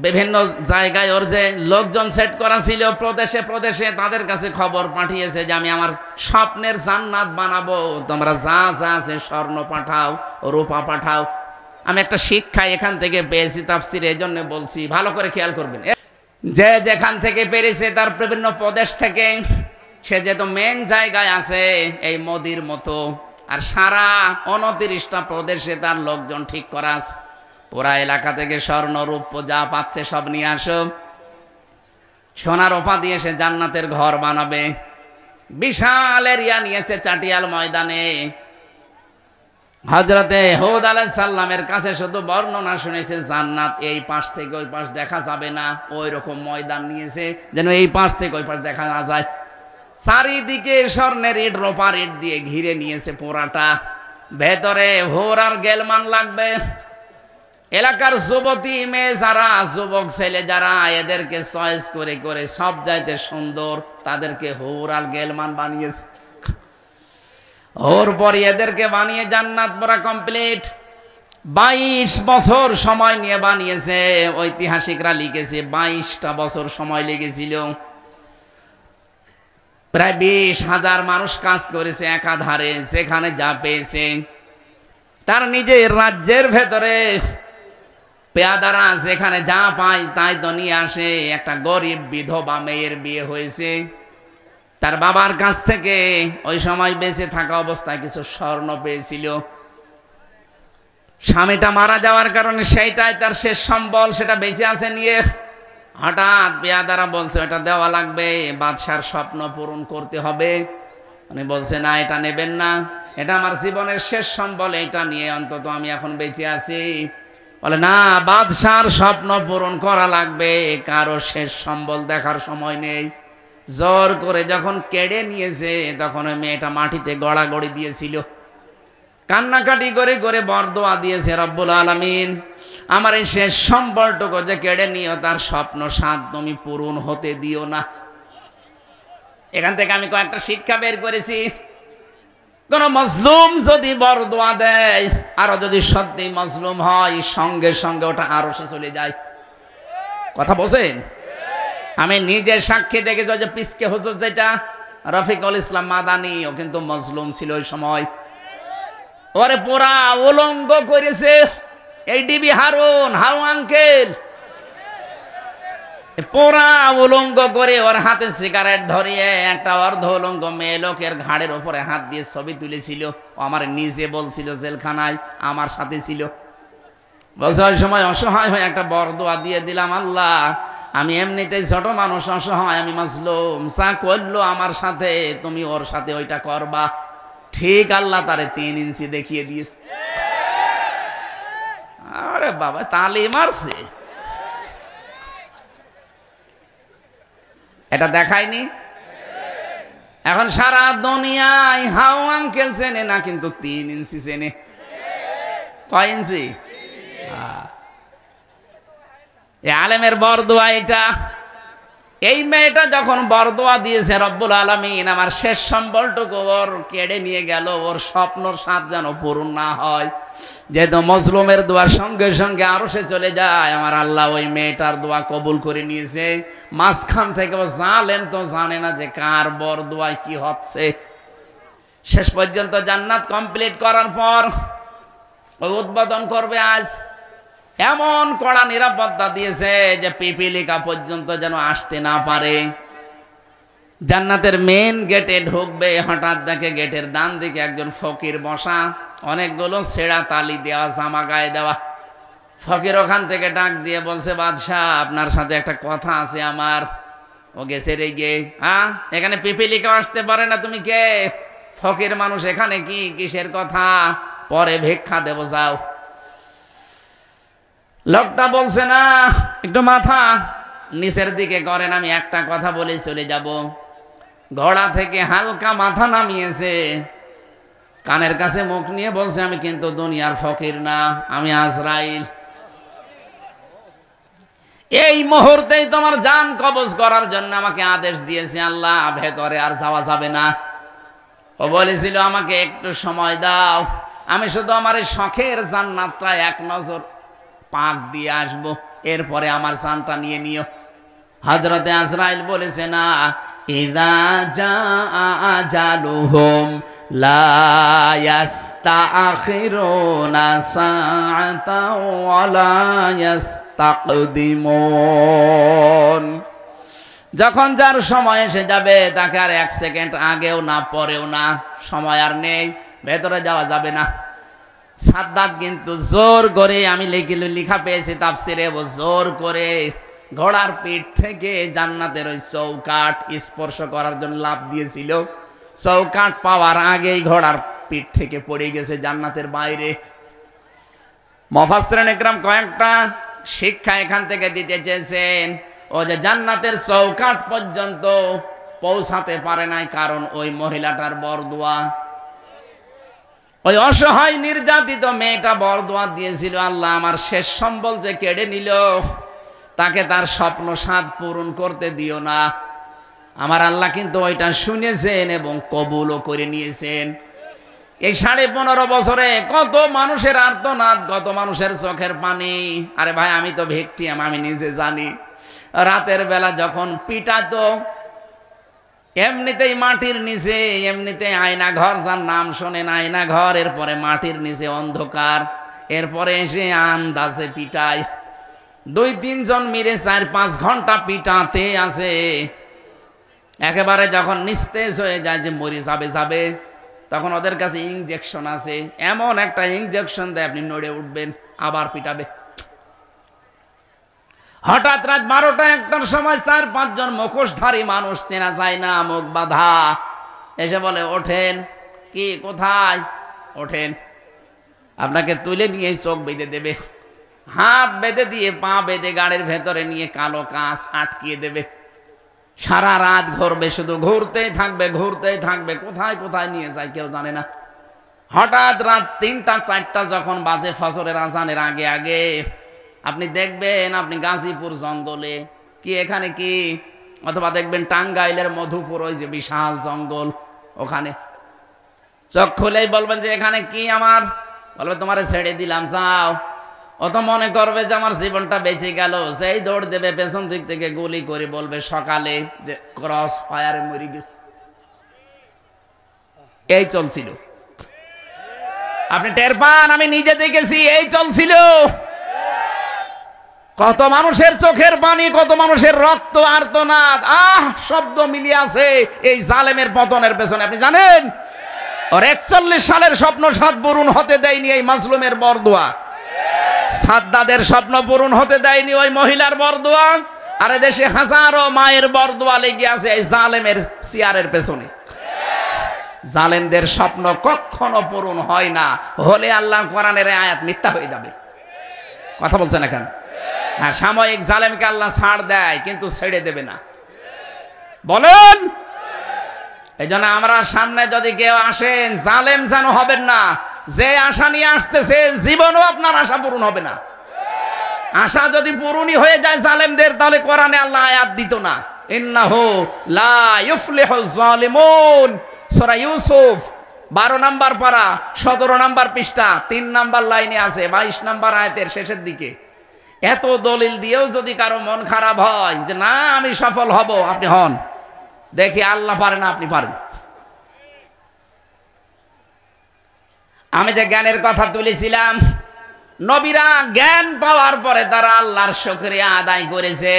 বিভিন্ন জায়গায় ওর যে লোকজন সেট করা ছিল প্রদেশে প্রদেশে, তাদের কাছে খবর পাঠিয়েছে যে আমি আমার স্বপ্নের জান্নাত বানাবো, তোমরা যা যা আছে স্বর্ণ পাঠাও, রূপা পাঠাও। আমি একটা শিক্ষা এখান থেকে পেয়েছি তাফসীরে, এই জন্য বলছি, ভালো করে খেয়াল করবেন। যে যেখান থেকে পেরেছে তার বিভিন্ন প্রদেশ থেকে, সে যেহেতু মেন জায়গায় আছে এই মোদির মতো, আর সারা 29টা প্রদেশে তার লোকজন ঠিক করা আছে। পুরা এলাকা থেকে স্বর্ণ রূপ যা পাচ্ছে সব নিয়ে আসো, সোনার রূপা দিয়ে সে জান্নাতের ঘর বানাবে। বিশাল এরিয়া নিয়েছে চাটিয়াল ময়দানে। হযরতে হুদ আলাইহিস সালামের কাছে শুধু বর্ণনা শুনেছে জান্নাত এই পাশ থেকে ওই পাশ দেখা যাবে না, ওই রকম ময়দান নিয়েছে যেন এই পাশ থেকে ওই পাশ দেখা না যায়। চারিদিকে স্বর্ণের ইট রূপার ইট দিয়ে ঘিরে নিয়েছে পুরাটা। ভেতরে ঘোড়ার গেলমান লাগবে। এলাকার যুবতী মেয়ে যারা, যুবক ছেলে যারা, এদেরকে চয়েস করে করে সব চাইতে সুন্দর তাদেরকে হুর আর গেলমান বানিয়েছে। ওর পরে এদেরকে বানিয়ে জান্নাত পুরা কমপ্লিট। 22 বছর সময় নিয়ে বানিয়েছে। ঐতিহাসিকরা লিখেছে 22টা বছর সময় লেগেছিল। প্রায় 20,000 মানুষ কাজ করেছে একাধারে, সেখানে যা পেয়েছে। তার নিজের রাজ্যের ভেতরে পেয়াদারা যেখানে যা পায় তাই তো নিয়ে আসে। একটা গরিব বিধবা মেয়ের বিয়ে হয়েছে, তার বাবার কাছ থেকে ওই সময় বেঁচে থাকা অবস্থায় কিছু স্বর্ণ পেয়েছিল। স্বামীটা মারা যাওয়ার কারণে সেইটাই তার শেষ সম্বল, সেটা বেঁচে আছে নিয়ে। হঠাৎ পেয়াদারা বলছে এটা দেওয়া লাগবে, বাদশার স্বপ্ন পূরণ করতে হবে। উনি বলছে না, এটা নেবেন না, এটা আমার জীবনের শেষ সম্বল, এটা নিয়ে অন্তত আমি এখন বেঁচে আছি। বলে না, বাদশার স্বপ্ন পূরণ করা লাগবে, কারো শেষ সম্বল দেখার সময় নেই। জোর করে যখন কেড়ে নিয়েছে তখন ওই মেয়েটা মাটিতে গড়াগড়ি দিয়েছিল, কান্নাকাটি করে করে বরদোয়া দিয়েছে, রব্বুল আলামিন আমার এই শেষ সম্বলটুকু যে কেড়ে নিও, তার স্বপ্ন সাধ তুমি পূরণ হতে দিও না। এখান থেকে আমি কয়েকটা শিক্ষা বের করেছি। কোন মজলুম যদি বরদোয়া দেয়, আর যদি সত্যি মজলুম হয়, সঙ্গে সঙ্গে ওটা আরো সে চলে যায়। কথা বলছেন? আমি নিজের সাক্ষী দেখে যে পিসকে হুজুর যেটা রফিকুল ইসলাম মাদানি, ও কিন্তু মজলুম ছিল ওই সময়। ওরে পুরা উলঙ্গ করেছে এই ডিবি হারুন, হারু আঙ্কেল, পুরা উলঙ্গ করে ওর হাতে সিগারেট ধরিয়ে একটা অর্ধ উলঙ্গ মেয়ে লোকের ঘাড়ের উপরে হাত দিয়ে ছবি তুলেছিল। ও আমার নিজে বলছিল জেলখানায় আমার সাথে ছিল। বলছে ওই সময় অসহায় হয়ে একটা বরদোয়া দিয়ে দিলাম, আল্লাহ আমি এমনিতেই ছোট মানুষ, অসহায়, আমি মাজলুম, যা করলো আমার সাথে তুমি ওর সাথে ওইটা করবা। ঠিক আল্লাহ তারে 3 ইঞ্চি দেখিয়ে দিয়েছে। আরে বাবা, তালি মারছে। এটা দেখায়নি? এখন সারা দুনিয়ায় হাউ আঙ্কেল চেনে না, কিন্তু 3 ইঞ্চি চেনে। কয় ইঞ্চি? আলেমের বরদোয়া এটা। এই মেয়েটা যখন বরদোয়া দিয়েছে রব্বুল আলামিন আমার শেষ সম্বলটুকু ওর কেড়ে নিয়ে গেল, ওর স্বপ্নর স্বাদ যেন পূরণ না হয়। যেহেতু মজলুমের দোয়ার সঙ্গে সঙ্গে আরো সে চলে যায়, আমার আল্লাহ ওই মেয়েটার দোয়া কবুল করে নিয়েছে। মাঝখান থেকে ও জালেম তো জানে না যে কার বরদোয়ায় কি হচ্ছে। শেষ পর্যন্ত জান্নাত কমপ্লিট করার পর ও উদ্বোধন করবে আজ। এমন কড়া নিরাপত্তা দিয়েছে যে পিপিলিকা পর্যন্ত যেন আসতে না পারে। জান্নাতের মেন গেটে ঢুকবে, হঠাৎ দেখে গেটের ডান দিকে একজন ফকির বসা, অনেকগুলো ছেঁড়া তালি দেওয়া, জামা গায়ে দেওয়া। ফকির ওখান থেকে ডাক দিয়ে বলছে, বাদশাহ আপনার সাথে একটা কথা আছে আমার। ও গেছে রে গে, হ্যাঁ এখানে পিপিলিকা আসতে পারে না, তুমি কে? ফকির মানুষ, এখানে কি কিসের কথা? পরে ভিক্ষা দেব, যাও। লোকটা বলছে, না একটু মাথা নিচের দিকে করেন, আমি একটা কথা বলে চলে যাব। ঘোড়া থেকে হালকা মাথা নামিয়েছে, কানের কাছে মুখ নিয়ে বলছে, আমি কিন্তু দুনিয়ার ফকির না, আমি আজরাইল। এই মুহূর্তেই তোমার জান কবজ করার জন্য আমাকে আদেশ দিয়েছে আল্লাহ, ভেতরে আর যাওয়া যাবে না। ও বলেছিল আমাকে একটু সময় দাও, আমি শুধু আমার এই শখের জান্নাতটা এক নজর পাক দিয়ে আসবো, এরপরে আমার জানটা নিয়ে নিও। হযরতে আজরাইল বলেছে, না, ইযা জাআ আজালুহুম লা ইস্তাখিরুনা সাআতাও ওয়া লা ইস্তাকদিমুন। যখন যার সময় এসে যাবে তাকে আর 1 সেকেন্ড আগেও না পরেও না, সময় আর নেই, ভেতরে যাওয়া যাবে না। সাদ্দাত কিন্তু জোর করে, আমি লেখা পেয়েছি তাফসিরে, ও জোর করে ঘোড়ার পিঠ থেকে জান্নাতের ওই চৌকাঠ স্পর্শ করার জন্য লাফ দিয়েছিল। চৌকাঠ পাওয়ার আগেই ঘোড়ার পিঠ থেকে পড়ে গেছে জান্নাতের বাইরে। মুফাসসিরিন ইকরাম কয়েকটা শিক্ষা এখান থেকে দিতে চেয়েছেন। ও যে জান্নাতের চৌকাঠ পর্যন্ত পৌঁছাতে পারে নাই, কারণ ওই মহিলাটার বরদোয়া। ওই অসহায় নির্যাতিত মেয়েটা বরদোয়া দিয়েছিল, আল্লাহ আমার শেষ সম্বল যে কেড়ে নিল, তাকে তার স্বপ্ন স্বাদ পূরণ করতে দিও না। আমার আল্লাহ কিন্তু ওইটা শুনেছেন এবং কবুলও করে নিয়েছেন। এই 15.5 বছরে কত মানুষের আর্তনাদ, কত মানুষের চোখের পানি। আরে ভাই, আমি তো ভিকটিম, আমি নিজে জানি। রাতের বেলা যখন পিটাতো, এমনিতেই মাটির নিচে, এমনিতেই আয়না ঘর, যার নাম শোনেন আয়না ঘর, এরপরে মাটির নিচে অন্ধকার, এরপরে এসে আন্দাজে পিটায়। 2-3 জন মিলে 4-5 ঘন্টা পিটাতে আছে। একেবারে যখন নিস্তেজ হয়ে যায় যে মরে যাবে, তখন ওদের কাছে ইনজেকশন আছে, এমন একটা ইনজেকশন দেয় আপনি নড়ে উঠবেন, আবার পিটাবে। হঠাৎ রাত 12টা-1টার সময় 4-5 জন মুখোশধারী মানুষ, চেনা যায় না, মুখ বাঁধা, এসে বলে, ওঠেন। কি, কোথায়? ওঠেন, আপনাকে তুলে নিয়ে চোখ বেঁধে দেবে, হাত বেঁধে দিয়ে পা বেঁধে গাড়ির ভেতরে নিয়ে কালো কাঁচ আটকিয়ে দেবে। সারা রাত ঘুরবে, শুধু ঘুরতেই থাকবে, ঘুরতেই থাকবে, কোথায় কোথায় নিয়ে যায় কেউ জানে না। হঠাৎ রাত 3টা-4টা যখন বাজে, ফজরের আজানের আগে আগে, আপনি দেখবেন আপনি গাজীপুর জঙ্গলে, কি এখানে কি, অথবা দেখবেন টাঙ্গাইলের মধুপুর, ওই যে বিশাল জঙ্গল, ওখানে চোখ খুলেই বলবেন যে এখানে কি আমার, বলবে তোমারে ছেড়ে দিলাম, যাও। ও তো মনে করবে যে আমার জীবনটা বেঁচে গেল, সেই দৌড় দেবে, পেছন দিক থেকে গুলি করে বলবে সকালে যে ক্রস ফায়ারে মরে গেছে। এই চলছিল, আপনি টের পান, আমি নিজে দেখেছি, এই চলছিল। কত মানুষের চোখের পানি, কত মানুষের রক্ত, আর্তনাদ, শব্দ মিলিয়ে আছে এই জালেমের পতনের পেছনে। আপনি জানেন ওর 41 সালের স্বপ্ন স্বাদ পূরণ হতে দেয়নি এই মাজলুমের বরদোয়া। সাদ্দাদের স্বপ্ন পূরণ হতে দেয়নি ওই মহিলার বরদোয়া। আর দেশে হাজারো মায়ের বরদোয়া লেগে আছে এই জালেমের চেয়ারের পেছনে। জালেমদের স্বপ্ন কখনো পূরণ হয় না, হলে আল্লাহ কোরআনের আয়াত মিথ্যা হয়ে যাবে। কথা বলছেন এখন? হ্যাঁ, সাময়িক জালেমকে আল্লাহ ছাড় দেয়, কিন্তু ছেড়ে দেবে না। বলেন। এই জন্য আমরা সামনে যদি কেউ আসেন, জালেম যেন হবেন না। যে আশা নিয়ে আসতেছে জীবনও আপনার আশা পূরণ হবে না। আশা যদি পূরণই হয়ে যায় জালেমদের, তাহলে কোরআনে আল্লাহ আয়াত দিত না, ইন্নাহু লা ইউফলিহুজ জালিমুন। সূরা ইউসুফ 12 নম্বর পারা 17 নম্বর পৃষ্ঠা 3 নম্বর লাইনে আছে, 22 নম্বর আয়াতের শেষের দিকে। এত দলিল দিয়েও যদি কারো মন খারাপ হয় যে না আমি সফল হব, আপনি হন, দেখি আল্লাহ পারে না আপনি পারেন। আমি যে জ্ঞানের কথা তুলেছিলাম, নবীরা জ্ঞান পাওয়ার পরে তারা আল্লাহর শুকরিয়া আদায় করেছে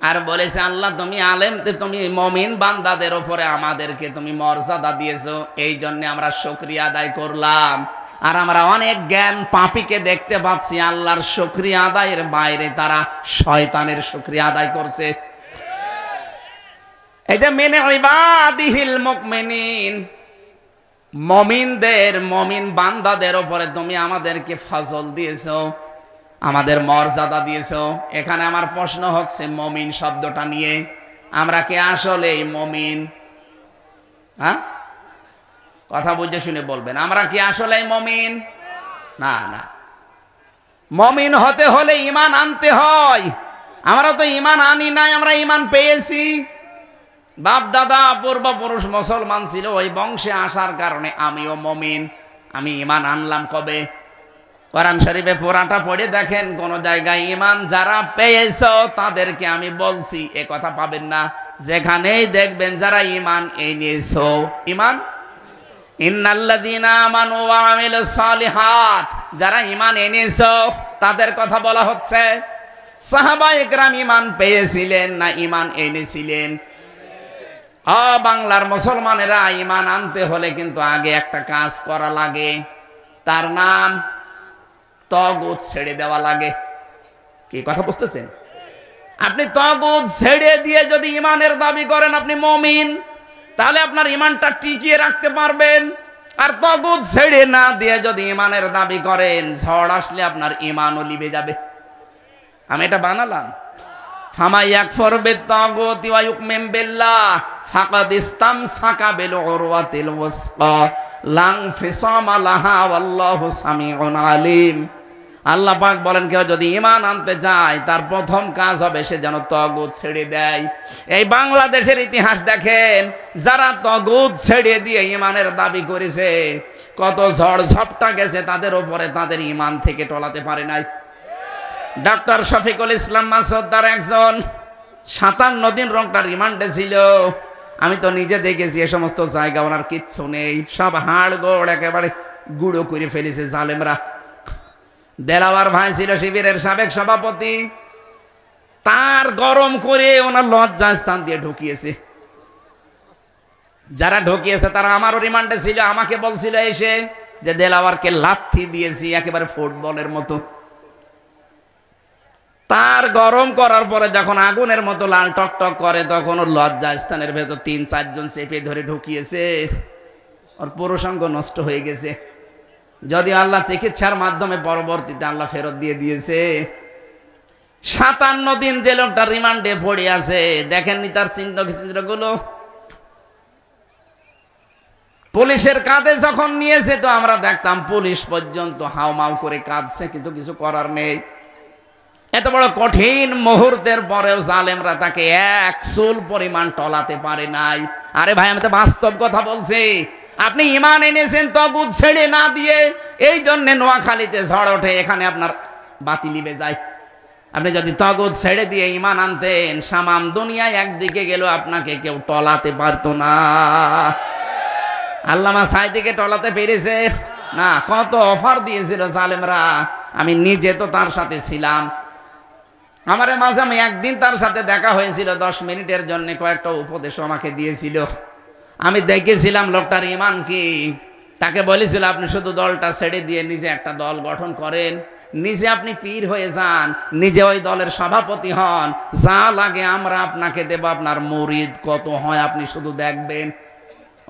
আর বলেছে আল্লাহ তুমি আলেম, তুমি মুমিন বান্দাদের উপরে আমাদেরকে তুমি মর্যাদা দিয়েছো, এই জন্য আমরা শুকরিয়া আদায় করলাম। আর আমরা অনেক জ্ঞান পাপীকে দেখতে পাচ্ছি আল্লাহর শুকরিয়া আদায়ের বাইরে তারা শয়তানের শুকরিয়া আদায় করছে। এই যে মিন ইবাদিহিল মুমিনিন, মুমিনদের মুমিন বান্দাদের উপরে তুমি আমাদেরকে ফজল দিয়েছো, আমাদের মর্যাদা দিয়েছো। এখানে আমার প্রশ্ন হচ্ছে মুমিন শব্দটা নিয়ে, আমরা কি আসলেই মুমিন? হ্যাঁ, কথা বুঝে শুনে বলবেন, আমরা কি আসলেই মুমিন? না না, মুমিন হতে হলে ঈমান আনতে হয়। আমরা তো ঈমান আনি নাই, আমরা ঈমান পেয়েছি। বাপ দাদা পূর্বপুরুষ মুসলমান ছিল, ওই বংশে আসার কারণে আমিও মুমিন। আমি ঈমান আনলাম কবে? কোরআন শরীফে পুরাটা পড়ে দেখেন, কোন জায়গায় ঈমান যারা পেয়েছো তাদেরকে আমি বলছি এ কথা পাবেন না। যেখানেই দেখবেন যারা ঈমান এনেছো, ঈমান ইন্নাল্লাযীনা আমানু ওয়া আমিলুস সালিহাত, যারা ঈমান এনেছো তাদের কথা বলা হচ্ছে। সাহাবায়ে কেরাম ঈমান পেয়েছিলেন না ঈমান এনেছিলেন? বাংলার মুসলমানেরা ঈমান আনতে হলে কিন্তু আগে একটা কাজ করা লাগে, তার নাম তাগুত ছেড়ে দেওয়া লাগে। কি কথা বুঝতেছেন? আপনি তাগুত ছেড়ে দিয়ে যদি ঈমানের দাবি করেন আপনি মুমিন, তাহলে আপনার ঈমানটা টিকিয়ে রাখতে পারবেন। আর তাগুত ছেড়ে না দিয়ে যদি ঈমানের দাবি করেন, ঝড় আসলে আপনার ঈমানও লিবে যাবে। আমি এটা বানালাম, ফামা ইয়াকফুর বিত-তাগুতি ওয়া ইউমিন বিল্লাহ ফাকাদ ইসতামসাকা বিল উরওয়াতিল ওয়াসকা লা ইনফিসামা লাহা ওয়াল্লাহু সামিউন আলিম। আল্লাহ পাক বলেন, কেউ যদি ঈমান আনতে চায় তার প্রথম কাজ হবে সে যেন তাগুত ছেড়ে দেয়। এই বাংলাদেশের ইতিহাস দেখেন, যারা তাগুত ছেড়ে দিয়ে ঈমানের দাবি করেছে, কত ঝড় ঝাপটা গেছে তাদের উপরে, তাদের ঈমান থেকে টলাতে পারে নাই। ডাক্তার শফিকুল ইসলাম মাসুদ তার একজন 57 দিন রংটা রিমান্ডে ছিল। আমি তো নিজে দেখেছি, এ সমস্ত জায়গা ওনার কিচ্ছু নেই, সব হাড় গোড় একেবারে গুঁড়ো করে ফেলেছে জালেমরা। দেলাওয়ার ভাই ছিল শিবিরের সাবেক সভাপতি, তার গরম করে ওনার লজ্জা স্থান দিয়ে ঢুকিয়েছে। যারা ঢুকিয়েছে তারা আমারও রিমান্ডে ছিল, আমাকে বলছিল এসে যে দেলাওয়ারকে লাথি দিয়েছি একেবারে ফুটবলের মতো। তার গরম করার পরে যখন আগুনের মতো লাল টকটক করে, তখন ওর লজ্জা স্থানের ভেতর 3-4 জন চেপে ধরে ঢুকিয়েছে। ওর পুরুষাঙ্গ নষ্ট হয়ে গেছে, যদি আল্লাহ চিকিৎসার মাধ্যমে পরবর্তীতে আল্লাহ ফেরত দিয়ে দিয়েছে। 57 দিন যে লোকটা রিমান্ডে পড়ে আছে, দেখেননি তার চিহ্নগুলো? পুলিশের কাঁধে যখন নিয়েছে তো আমরা দেখতাম পুলিশ পর্যন্ত হাউমাউ করে কাঁদছে, কিন্তু কিছু করার নেই। এত বড় কঠিন মুহূর্তের পরেও জালেমরা তাকে এক চুল পরিমাণ টলাতে পারে নাই। আরে ভাই, আমি তো বাস্তব কথা বলছি। আপনি ঈমান এনেছেন তাগুত ছেড়ে না দিয়ে, এই জন্য নোয়াখালীতে ঝড় ওঠে, এখানে আপনার বাতি লিবে যায়। আপনি যদি তাগুত ছেড়ে দিয়ে ঈমান আনতেন, সামাম দুনিয়ায় একদিকে গেল আপনাকে কেউ টলাতে পারতো না। আল্লামা সাঈদীকে টলাতে পেরেছে না? কত অফার দিয়েছিল জালেমরা, আমি নিজে তো তার সাথে ছিলাম। আমার মাঝে আমি একদিন তার সাথে দেখা হয়েছিল, 10 মিনিটের জন্য কয়েকটা উপদেশ আমাকে দিয়েছিল। আমি দেখেছিলাম লোকটার ঈমান কি। তাকে বলেছিল আপনি শুধু দলটা ছেড়ে দিয়ে নিজে একটা দল গঠন করেন, নিজে আপনি পীর হয়ে যান, নিজে ওই দলের সভাপতি হন, যা লাগে আমরা আপনাকে দেব, আপনার মুরিদ কত হয় আপনি শুধু দেখবেন।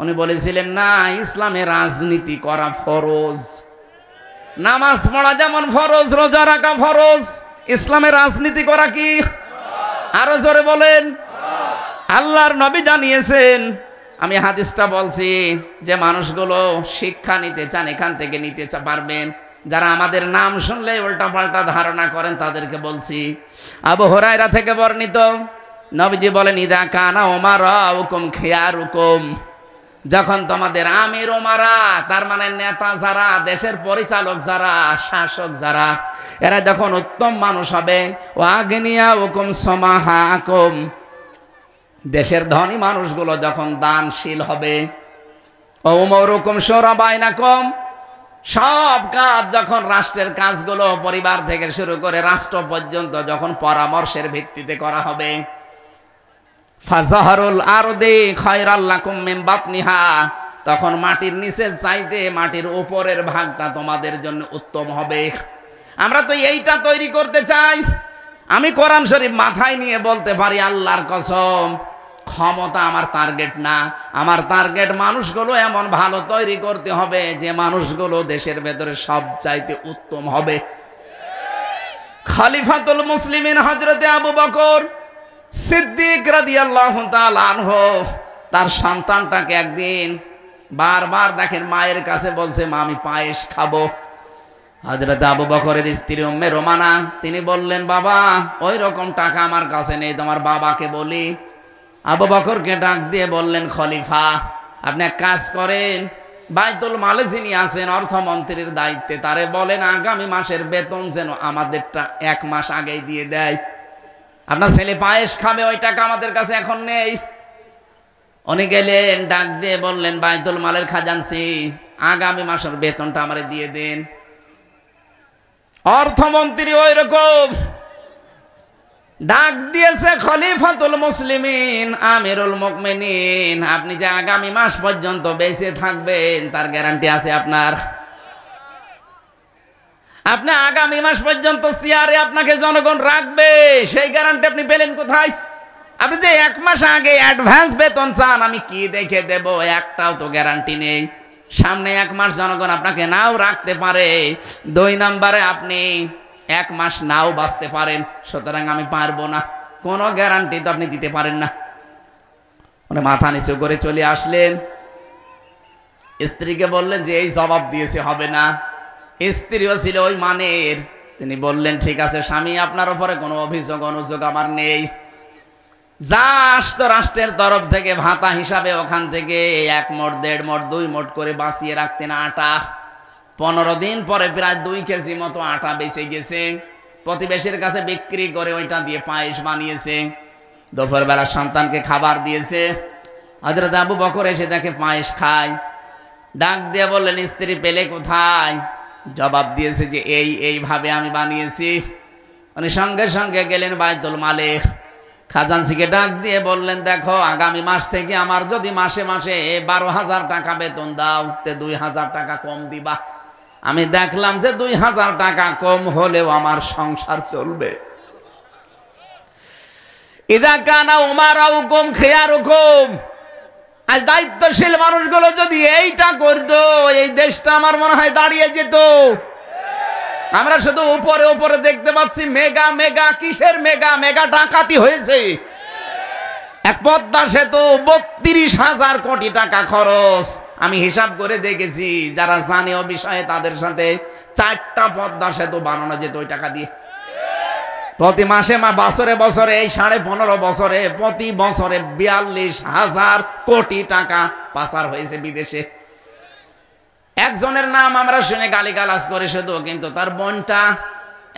উনি বলেছিলেন না, ইসলামে রাজনীতি করা ফরজ, নামাজ পড়া যেমন ফরজ, রোজা রাখা ফরজ, ইসলামে রাজনীতি করা কি? আরো জোরে বলেন। আল্লাহর নবী জানিয়েছেন, আমি হাদিসটা বলছি, যে মানুষগুলো শিক্ষা নিতে চান এখান থেকে নিতে পারবেন। যারা আমাদের নাম শুনলে উল্টা পাল্টা ধারণা করেন তাদেরকে বলছি। আবু হুরায়রা থেকে বর্ণিত, নবীজি বলেন, ইদা কানা উমারাউকুম খিয়ারুকুম, যখন তোমাদের আমির ওমারা, তার মানে নেতা যারা, দেশের পরিচালক যারা, শাসক যারা, এরা যখন উত্তম মানুষ হবে, ও আগনিয়া হুকুম সমাহাকুম, দেশের ধনী মানুষগুলো যখন দানশীল হবে, ও উমরুকুম শুরা বাইনাকুম, সব কাজ যখন রাষ্ট্রের কাজগুলো পরিবার থেকে শুরু করে রাষ্ট্র পর্যন্ত যখন পরামর্শের ভিত্তিতে করা হবে, ফাজাহারুল আরদি খায়রাল লাকুম মিন বাতনিহা, তখন মাটির নিচের চাইতে মাটির উপরের ভাগটা তোমাদের জন্য উত্তম হবে। আমরা তো এইটা তৈরি করতে চাই। আমি কোরআন শরীফ মাথায় নিয়ে বলতে পারি, আল্লাহর কসম, ক্ষমতা আমার টার্গেট না। আমার টার্গেট মানুষগুলো এমন ভালো তৈরি করতে হবে যে মানুষগুলো দেশের ভেতরে সব চাইতে উত্তম হবে। খলিফাতুল মুসলিমিন হযরতে আবু বকর সিদ্দিক রাদিয়াল্লাহু তাআলা আনহু, তার সন্তানটাকে একদিন বারবার দেখেন মায়ের কাছে বলছে, মা আমি পায়েস খাবো। হযরত আবু বকরের স্ত্রী উম্মে রোমানা, তিনি বললেন, বাবা ওই রকম টাকা আমার কাছে নেই, তোমার বাবাকে বলি। আবু বকরকে ডাক দিয়ে বললেন, খলিফা আপনি এক কাজ করেন, বাইতুল মালে যিনি আছেন অর্থমন্ত্রীর দায়িত্বে, তারে বলেন আগামী মাসের বেতন যেন আমাদেরটা 1 মাস আগেই দিয়ে দেয়। আপনার ছেলে পায়েস খাবে, ওই টাকা আমাদের কাছে এখন নেই। উনি গেলেন, ডাক দিয়ে বললেন, বাইতুল মালের খাজানচি আগামী মাসের বেতনটা আমারে দিয়ে দেন। অর্থমন্ত্রী ওই রকম ডাক দিয়েছে, খলিফাতুল মুসলিমিন আমিরুল মুমিনিন, আপনি যে আগামী মাস পর্যন্ত বেঁচে থাকবেন তার গ্যারান্টি আছে আপনার? আপনি আগামী মাস পর্যন্ত চেয়ারে আপনাকে জনগণ রাখবে, সেই গ্যারান্টি আপনি পেলেন কোথায়? আপনি যে 1 মাস আগে অ্যাডভান্স বেতন চান, আমি কি দেখে দেব? একটাও তো গ্যারান্টি নেই। সামনে 1 মাস জনগণ আপনাকে নাও রাখতে পারে, 2 নম্বরে আপনি 1 মাস নাও বাঁচতে পারেন। সুতরাং আমি পারবো না, কোনো গ্যারান্টি তো আপনি দিতে পারেন না। মানে মাথা নিচু করে চলে আসলেন, স্ত্রীকে বললেন যে এই জবাব দিয়েছে হবে না। স্ত্রীও ছিল ওই মানের, তিনি বললেন, ঠিক আছে স্বামী, আপনার উপরে কোনো অভিযোগ অনুযোগ আমার নেই। যা আসতো রাষ্ট্রের তরফ থেকে ভাতা হিসাবে, ওখান থেকে 1 মোট 1.5 মোট 2 মোট করে বাঁচিয়ে রাখতেন আটা। 15 দিন পরে প্রায় 2 কেজি মতো আটা বেঁচে গেছে। প্রতিবেশীর কাছে বিক্রি করে ওইটা দিয়ে পায়েস বানিয়েছে। দুপুরবেলা সন্তানকে খাবার দিয়েছে। হযরত আবু বকর এসে দেখে পায়েস খায়, ডাক দিয়ে বললেন, স্ত্রী পেলে কোথায়? জবাব দিয়েছে যে এইভাবে আমি বানিয়েছি। উনি সঙ্গে সঙ্গে গেলেন বাইতুল মালে, খাজানচিকে ডাক দিয়ে বললেন, দেখো আগামী মাস থেকে আমার যদি মাসে মাসে 12,000 টাকা বেতন দাও, তে 2,000 টাকা কম দিবা। আমি দেখলাম যে 2,000 টাকা কম হলেও আমার সংসার চলবে। ইদা কানা উমারাউকুম খিয়ারুকুম, আজ দায়িত্বশীল মানুষগুলো যদি এইটা করতো, এই দেশটা আমার মনে হয় দাঁড়িয়ে যেত। আমরা শুধু উপরে উপরে দেখতে পাচ্ছি মেগা মেগা, কিসের মেগা? মেগা ডাকাতি হয়েছে। এক পদ্মা সেতু 32,000 কোটি টাকা খরচ। আমি হিসাব করে দেখেছি, যারা জানে ও বিষয়ে তাদের সাথে 4টা পদ্মা সেতু বানানো যেত ওই টাকা দিয়ে। প্রতি মাসে বছরে বছরে, এই 15.5 বছরে প্রতি বছরে 42,000 কোটি টাকা পাচার হয়েছে বিদেশে। একজনের নাম আমরা শুনে গালিগালাজ করে শুধু, কিন্তু তার বোনটা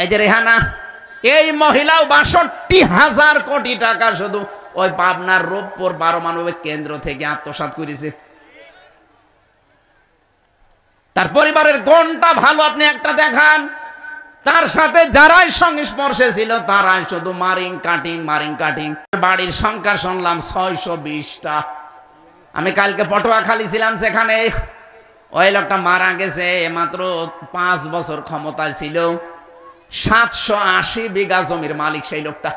এই যে রেহানা, এই মহিলাও 62,000 কোটি টাকা শুধু ওই পাবনার রূপপুর পারমাণবিক কেন্দ্র থেকে আত্মসাৎ করেছে। তার পরিবারের কোনটা ভালো আপনি একটা দেখান। তার সাথে যারাই সংস্পর্শে ছিল তারাই শুধু মারিং কাটিং। বাড়ির সংখ্যা শুনলাম 620টা। আমি কালকে পটুয়াখালী ছিলাম, সেখানে ওই লোকটা মারা গেছে, মাত্র 5 বছর ক্ষমতায় ছিল। 780 বিঘা জমির মালিক সেই লোকটা।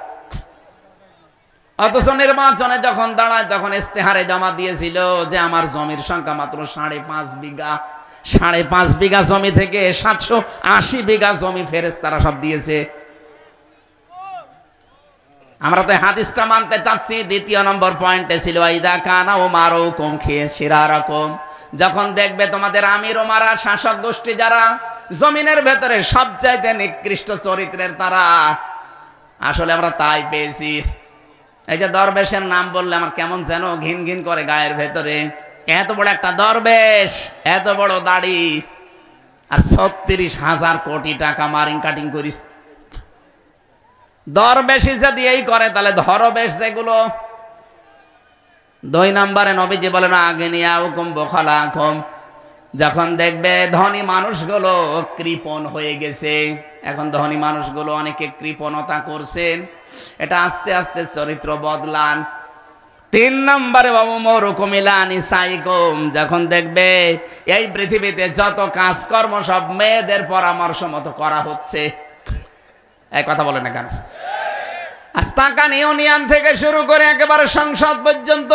অথচ নির্বাচনে যখন দাঁড়ায় তখন ইস্তেহারে জমা দিয়েছিল যে আমার জমির সংখ্যা মাত্র 5.5 বিঘা। 5.5 বিঘা জমি থেকে 780 বিঘা জমি ফেরেশতারা সব দিয়েছে। আমরা তো হাদিসটা মানতে চাচ্ছি। দ্বিতীয় নম্বর পয়েন্টে ছিল ইদা কানা উমারুকুম খিরারাকুম, যখন দেখবে তোমাদের আমির ওমারা শাসক গোষ্ঠী যারা জমিনের ভেতরে সবচাইতে নিকৃষ্ট চরিত্রের তারা, আসলে আমরা তাই পেয়েছি। এই যে দরবেশের নাম বললে আমার কেমন যেন ঘিন ঘিন করে গায়ের ভেতরে। এত বড় একটা দরবেশ, এত বড় দাড়ি, আর ৩৬,০০০ কোটি টাকা মারিং কাটিং করিস। দরবেশি যদি এই করে তাহলে ধরবেশ যেগুলো। ২ নম্বরে নবীজি বলেন আগনিয়া হুকুম বখালাকুম, যখন দেখবে ধনী মানুষগুলো কৃপণ হয়ে গেছে, এখন ধনী মানুষগুলো অনেকে কৃপণতা করছেন, এটা আস্তে আস্তে চরিত্র বদলান। ৩ নম্বরে বাবু মরুকুমিলা নিসাইকুম, যখন দেখবে এই পৃথিবীতে যত কাজকর্ম সব মেয়েদের পরামর্শ মতো করা হচ্ছে। এই কথা বলে না কেন? আস্তাকান ইউনিয়ন থেকে শুরু করে একেবারে সংসদ পর্যন্ত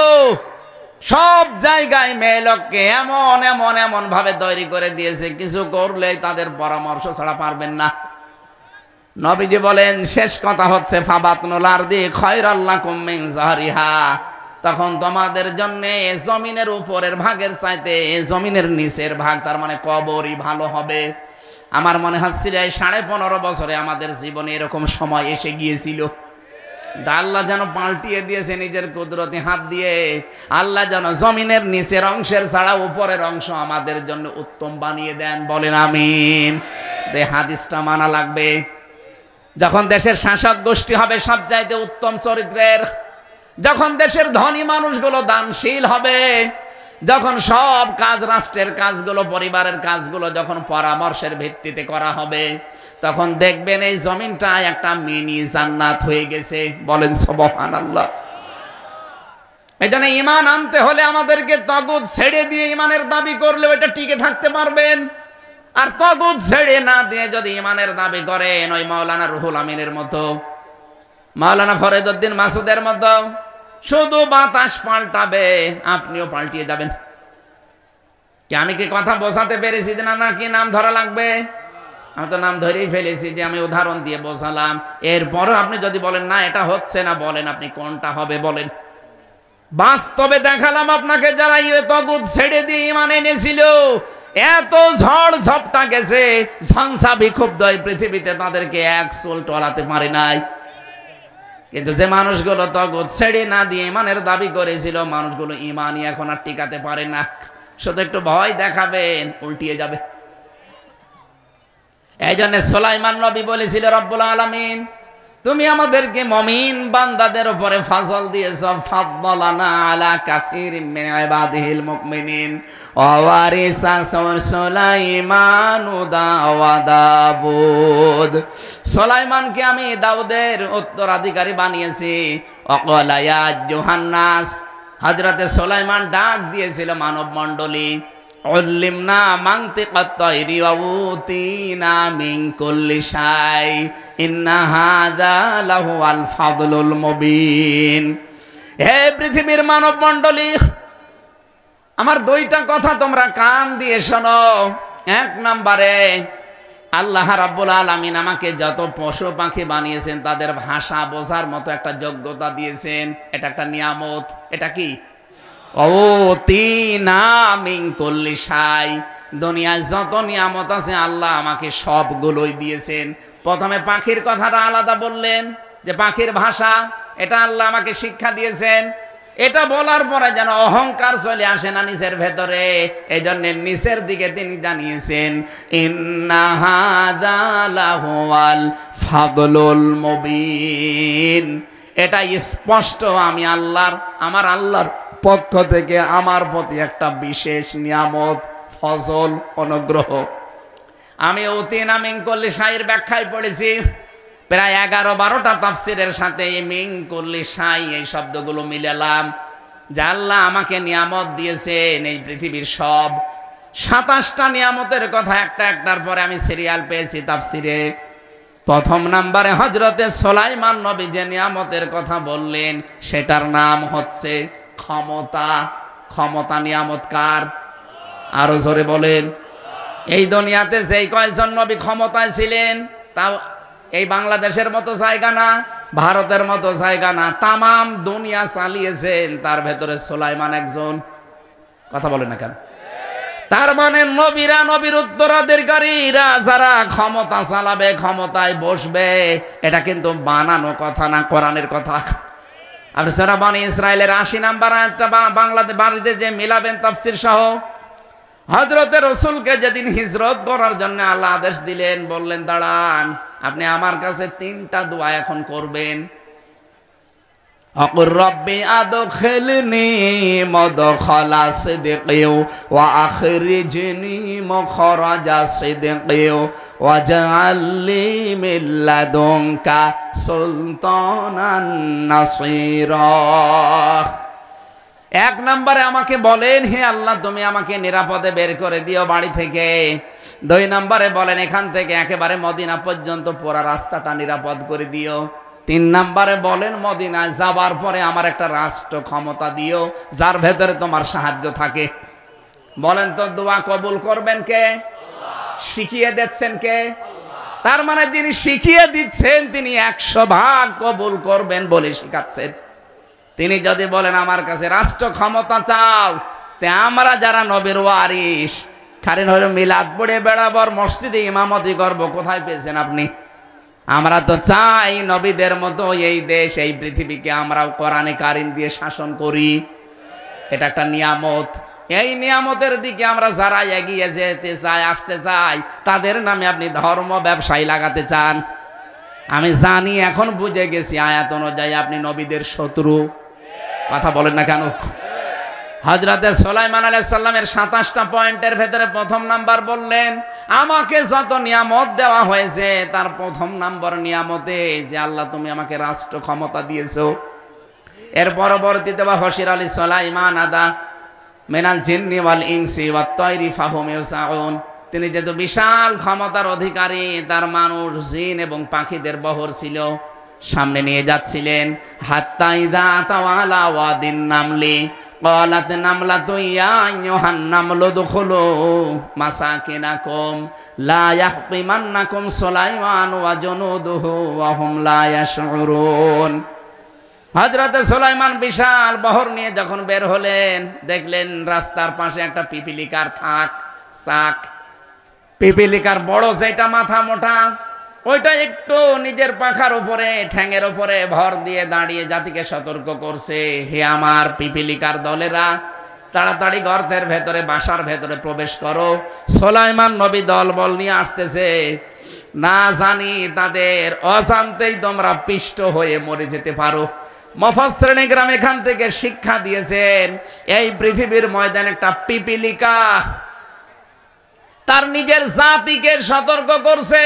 সব জায়গায় মেয়ে লোককে এমন এমন এমন ভাবে তৈরি করে দিয়েছে, কিছু করলে তাদের পরামর্শ ছাড়া পারবেন না। নবীজি বলেন শেষ কথা হচ্ছে ফাবাতনুল আরদি খায়রাল্লাকুম মিন যাহরিহা, তখন তোমাদের জন্য জমিনের উপরের ভাগের চাইতে জমিনের নিচের ভাগ, তার মানে কবরই ভালো হবে। আমার মনে হচ্ছিল এই 15.5 বছরে আমাদের জীবনে এরকম সময় এসে গিয়েছিল। আল্লাহ যেন পাল্টিয়ে দিয়েছে নিজের কুদরতি হাত দিয়ে। আল্লাহ যেন জমিনের নিচের অংশের ছাড়া উপরের অংশ আমাদের জন্য উত্তম বানিয়ে দেন। বলেন আমিন। এই হাদিসটা মানা লাগবে। যখন দেশের শাসক গোষ্ঠী হবে সবচাইতে উত্তম চরিত্রের, যখন দেশের ধনী মানুষগুলো দানশীল হবে, যখন সব কাজ রাষ্ট্রের কাজগুলো পরিবারের কাজগুলো যখন পরামর্শের ভিত্তিতে করা হবে, তখন দেখবেন এই জমিনটা একটা মিনি জান্নাত হয়ে গেছে। বলেন সুবহানাল্লাহ। এই জন্য ঈমান আনতে হলে আমাদেরকে তাগুত ছেড়ে দিয়ে ঈমানের দাবি করলে ওইটা টিকে থাকতে পারবেন। আর তাগুত ছেড়ে না দিয়ে যদি ঈমানের দাবি করেন ওই মাওলানা রুহুল আমিনের মতো, মাওলানা ফরিদউদ্দিন মাসুদের মতো, শুধু বাতাস পাল্টাবে আপনিও পাল্টিয়ে যাবেন। কি আমি কি কথা বোঝাতে পেরেছি না? নাকি নাম ধরা লাগবে? আমি তো নাম ধরেই ফেলেছি, যে আমি উদাহরণ দিয়ে বোঝালাম। এরপরও আপনি যদি বলেন না এটা হচ্ছে না, বলেন আপনি কোনটা হবে বলেন। বাস্তবে দেখালাম আপনাকে, যারা তাগুত ছেড়ে দিয়ে ঈমান এনেছিল এত ঝড় ঝপটা গেছে, ঝঞ্ঝা বিক্ষুব্ধ পৃথিবীতে তাদেরকে এক চুল টলাতে পারে নাই। কিন্তু যে মানুষগুলো তাগুত ছেড়ে না দিয়ে ঈমানের দাবি করেছিল, মানুষগুলো ঈমানই এখন আর টিকাতে পারে না। শুধু একটু ভয় দেখাবেন উল্টিয়ে যাবে। এই জন্য সুলাইমান নবী বলেছিল রব্বুল আলামিন তুমি আমাদেরকে মুমিন বান্দাদের উপরে ফজল দিয়েছো, ফাদদালানা আলা কাসীরিম মিন ইবাদিহিল মুমিনিন ওয়া ওয়ারিসা সুলাইমান ওয়া দাউদ। সুলাইমানকে আমি দাউদের উত্তরাধিকারী বানিয়েছি। ওয়াকালা ইয়া আইয়ুহান্নাস, হযরতে সুলাইমান ডাক দিয়েছিল মানব মণ্ডলী, উল্লিমনা মানতিকাত তায়রি ওয়া উতিনা মিন কুল্লি শাই ইন্না হাযা লাহুয়াল ফাদলুল মুবিন। হে পৃথিবীর মানব মণ্ডলী, আমার 2টা কথা তোমরা কান দিয়ে শোনো। 1 নম্বরে আল্লাহ রাব্বুল আলামিন আমাকে যত পশু পাখি বানিয়েছেন তাদের ভাষা বোঝার মতো একটা যোগ্যতা দিয়েছেন। এটা একটা নিয়ামত। এটা কি? দুনিয়ায় যত নিয়ামত আছে আল্লাহ আমাকে সবগুলোই দিয়েছেন। প্রথমে পাখির কথাটা আলাদা বললেন, যে পাখির ভাষা এটা আল্লাহ আমাকে শিক্ষা দিয়েছেন। এটা বলার পরে যেন অহংকার চলে আসে না নিচের ভেতরে, এই জন্য নিচের দিকে তিনি জানিয়েছেন ইন্না হাযা লাহুয়াল ফাদলুল মুবিন। এটা স্পষ্ট আমি আল্লাহর, আমার আল্লাহর পক্ষ থেকে আমার প্রতি একটা বিশেষ নিয়ামত, ফজল, অনুগ্রহ। আমি উতিনা মিন কুল্লি শাইয়ের ব্যাখ্যায় পড়েছি, প্রায় 11-12টা তাফসীরের সাথে মিন কুল্লি শাই এই শব্দগুলো মিলালাম, যে আল্লাহ আমাকে নিয়ামত দিয়েছেন এই পৃথিবীর সব 27টা নিয়ামতের কথা একটা একটার পরে আমি সিরিয়াল পেয়েছি তাফসীরে। 1 নম্বরে হযরতে সুলাইমান নবী যে নিয়ামতের কথা বললেন সেটার নাম হচ্ছে ক্ষমতা। ক্ষমতা নিয়ামত কার? আরো জোরে বলেন। এই দুনিয়াতে যেই কয়জন নবী ক্ষমতায় ছিলেন, তাও এই বাংলাদেশের মতো জায়গা না, ভারতের মতো জায়গা না, তামাম দুনিয়া চালিয়েছেন, তার ভেতরে সুলাইমান একজন। কথা বলে না কেন? তার মানে নবীরা, নবীর উত্তরাধিকারীরা যারা ক্ষমতা চালাবে, ক্ষমতায় বসবে, এটা কিন্তু বানানো কথা না, কোরআনের কথা। আপনি যারা বনি ইসরায়েলের 80 নাম্বার আয়াতটা বাংলাতে বাড়িতে যে মিলাবেন তাফসীর সহ, হযরতে রাসূলকে যেদিন হিজরত করার জন্য আল্লাহ আদেশ দিলেন, বললেন দাঁড়ান, আপনি আমার কাছে 3টা দোয়া এখন করবেন। আকুর রব্বি আদখিলনি মাদখালা সিদকিও ওয়া আখরিজনি মাখরাজা সিদকিও ওয়াজআলনি মিন লাদুনকা সুলতানান নাসীরা। 1 নম্বরে আমাকে বলেন, হে আল্লাহ তুমি আমাকে নিরাপদে বের করে দিও বাড়ি থেকে। 2 নম্বরে বলেন, এখান থেকে একেবারে মদিনা পর্যন্ত পুরো রাস্তাটা নিরাপদ করে দিও। 3 নম্বরে বলেন, মদিনায় যাবার পরে আমার একটা রাষ্ট্র ক্ষমতা দিও যার ভেতরে তোমার সাহায্য থাকে। বলেন তো দোয়া কবুল করবেন কে? শিখিয়ে দিচ্ছেন কে? তার মানে যিনি শিখিয়ে দিচ্ছেন তিনি 100% কবুল করবেন বলে শিখাচ্ছেন। তিনি যদি বলেন আমার কাছে রাষ্ট্র ক্ষমতা চাও, তে আমরা যারা নবীর ওয়ারিস, খালি হলো মিলাদ পড়ে বেড়াবার, মসজিদে ইমামতি করব, কোথায় পেয়েছেন আপনি? আমরা তো চাই নবীদের মতো এই দেশ, এই পৃথিবীকে আমরাও কোরআনে কারিম দিয়ে শাসন করি। এটা একটা নিয়ামত। এই নিয়ামতের দিকে আমরা যারা এগিয়ে যেতে চাই, আসতে চাই, তাদের নামে আপনি ধর্ম ব্যবসায়ী লাগাতে চান। আমি জানি, এখন বুঝে গেছি আয়াত অনুযায়ী আপনি নবীদের শত্রু। কথা বলেন না কেন? হযরতে সুলাইমান আলাইহিস সালামের 27টা পয়েন্টের ভেতরে 1ম নাম্বার বললেন, আমাকে যত নিয়ামত দেওয়া হয়েছে তার 1ম নাম্বার নিয়ামতে যে আল্লাহ তুমি আমাকে রাষ্ট্র ক্ষমতা দিয়েছো। এর পরবর্তীতে ওয়াহশির আলী সুলাইমান আদা মিনাল জিন্নি ওয়াল ইনসি ওয়াত তায়রি ফাহুম ইউসাউন। তিনি যেহেতু বিশাল ক্ষমতার অধিকারী, তার মানুষ, জিন এবং পাখিদের বহর ছিল, সামনে নিয়ে যাচ্ছিলেন। হাত্তা ইযা তাওয়ালা ওয়াদিন নামলি ক্বালাত নামলাতু ইয়া আইয়ুহান নামলু দুখুলু মাসাকিনাকুম লা ইয়াহতিমান্নাকুম সুলাইমান ওয়া জুনুদুহু ওয়া হুম লা ইয়াশউরুন। হযরতে সুলাইমান বিশাল বহর নিয়ে যখন বের হলেন, দেখলেন রাস্তার পাশে একটা পিপিলিকার চাক। পিপিলিকার বড় যেটা মাথা মোটা, ওইটা একটু নিজের পাখার উপরে, ঠ্যাঙের উপরে ভর দিয়ে দাঁড়িয়ে জাতিকে সতর্ক করছে, হে আমার পিপিলিকার দলেরা, তাড়াতাড়ি গর্তের ভেতরে, বাসার ভেতরে প্রবেশ করো। সুলাইমান নবী দলবল নিয়ে আসতেছে, না জানি তাদের অজান্তেই তোমরা পিষ্ট হয়ে মরে যেতে পারো। মুফাসসিরিন গ্রাম এখান থেকে শিক্ষা দিয়েছেন, এই পৃথিবীর ময়দানে একটা পিপিলিকা তার নিজের জাতিকে সতর্ক করছে,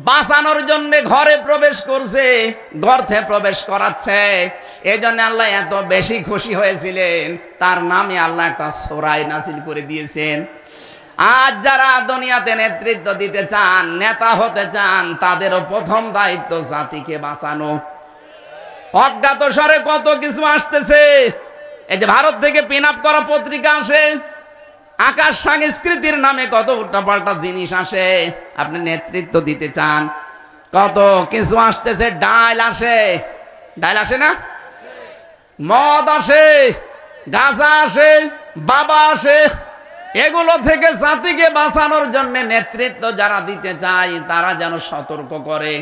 বাঁচানোর জন্য ঘরে প্রবেশ করছে, গর্তে প্রবেশ করাচ্ছে। এই জন্য আল্লাহ এত বেশি খুশি হয়েছিলেন, তার নামে আল্লাহ একটা সূরা নাযিল করে দিয়েছেন। আজ যারা দুনিয়াতে নেতৃত্ব দিতে চান, নেতা হতে চান, তাদেরও 1ম দায়িত্ব জাতিকে বাঁচানো। অজ্ঞাতসারে কত কিছু আসতেছে। এই যে ভারত থেকে পিন আপ করা পত্রিকা আসে, আকাশ সংস্কৃতির নামে কত উল্টাপাল্টা জিনিস আসে। আপনি নেতৃত্ব দিতে চান, কত কিছু আসতেছে। ডাল আসে, ডাল আসে না, মদ আসে, গাঁজা আসে, বাবা আসে। এগুলো থেকে জাতিকে বাঁচানোর জন্য নেতৃত্ব যারা দিতে চায় তারা যেন সতর্ক করে।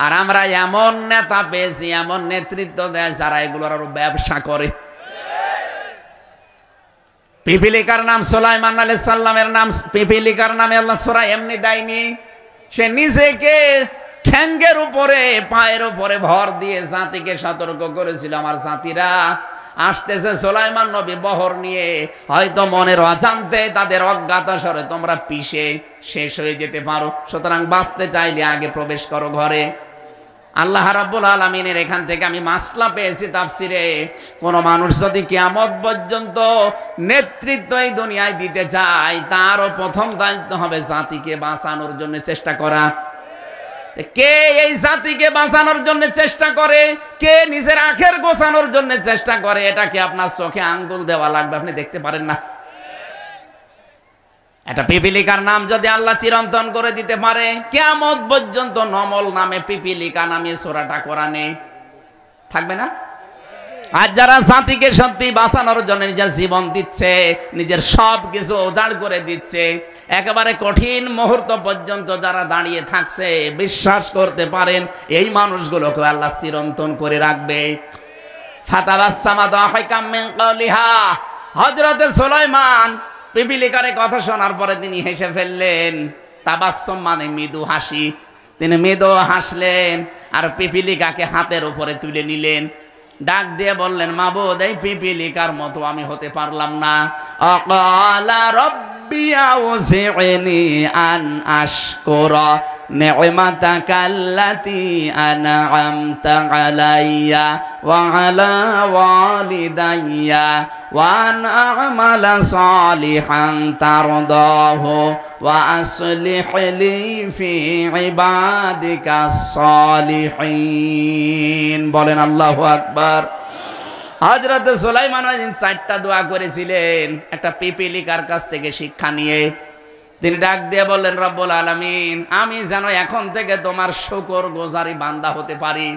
আর আমরা এমন নেতা পেয়েছি, এমন নেতৃত্ব দেয় যারা এগুলোর আরো ব্যবসা করে। পিপিলিকার নাম সুলাইমান আলাইহিস সালামের নাম, পিপিলিকার নামে আল্লাহ সূরা এমনি দেয়নি। সে নিজেকে ঠ্যাঙ্গের উপরে, পায়ের উপরে ভর দিয়ে জাতিকে সতর্ক করেছিল, আমার জাতিরা আসতেছে সুলাইমান নবী বহর নিয়ে, হয়তো মনের অজান্তে তাদের অজ্ঞাতসারে তোমরা পিষে শেষ হয়ে যেতে পারো। সুতরাং বাঁচতে চাইলে আগে প্রবেশ করো ঘরে। আল্লাহ রাব্বুল আলামিনের এখান থেকে আমি মাসলা পেয়েছি তাফসিরে, কোন মানুষ যদি কিয়ামত পর্যন্ত নেতৃত্ব এই দুনিয়ায় দিতে চায়, তারও 1ম দায়িত্ব হবে জাতিকে বাঁচানোর জন্য চেষ্টা করা। কে এই জাতিকে বাঁচানোর জন্য চেষ্টা করে, কে নিজের আখের গোছানোর জন্য চেষ্টা করে, এটাকে আপনার চোখে আঙ্গুল দেওয়া লাগবে, আপনি দেখতে পারেন না। একটা পিপিলিকার নাম যদি আল্লাহ চিরন্তন করে দিতে পারে, কিয়ামত পর্যন্ত নমল নামে পিপিলিকা নামে সূরাটা কোরআনে থাকবে না? আর যারা জাতিকে সত্যি বাঁচানোর জন্য নিজের জীবন দিচ্ছে, নিজের সব কিছু উজাড় করে দিচ্ছে, একেবারে কঠিন মুহূর্ত পর্যন্ত যারা দাঁড়িয়ে থাকছে, বিশ্বাস করতে পারেন এই মানুষগুলোকে আল্লাহ চিরন্তন করে রাখবে। ফাতাবাসসামা দাহিকাম মিন কাওলিহা, হযরতে সুলাইমান পিপিলিকার কথা শোনার পরে তিনি হেসে ফেললেন। তাবাসসুম মানে মৃদু হাসি, তিনি মৃদু হাসলেন আর পিপিলিকাকে হাতের উপরে তুলে নিলেন। ডাক দিয়ে বললেন, মাবুদ, এই পিপিলিকার মতো আমি হতে পারলাম না। আকালা রব্বি আউজি'নি আন আশকুরা নি'মাতাকা আল্লাতী আন'আমতা আলাইয়া ওয়া আলা ওয়ালিদাইয়া ওয়া আন আ'মালা সালিহান তারদাহু ওয়া আসলিহ লি ফি ইবাদিকাস সালিহিন। বলেন আল্লাহু আকবার। হযরত সুলাইমান চারটা দোয়া করেছিলেন একটা পিপিলিকার কাছ থেকে শিক্ষা নিয়ে। তিনি ডাক দিয়ে বললেন, রব্বুল আলামিন, আমি যেন এখন থেকে তোমার শুকরগুজারি বান্দা হতে পারি।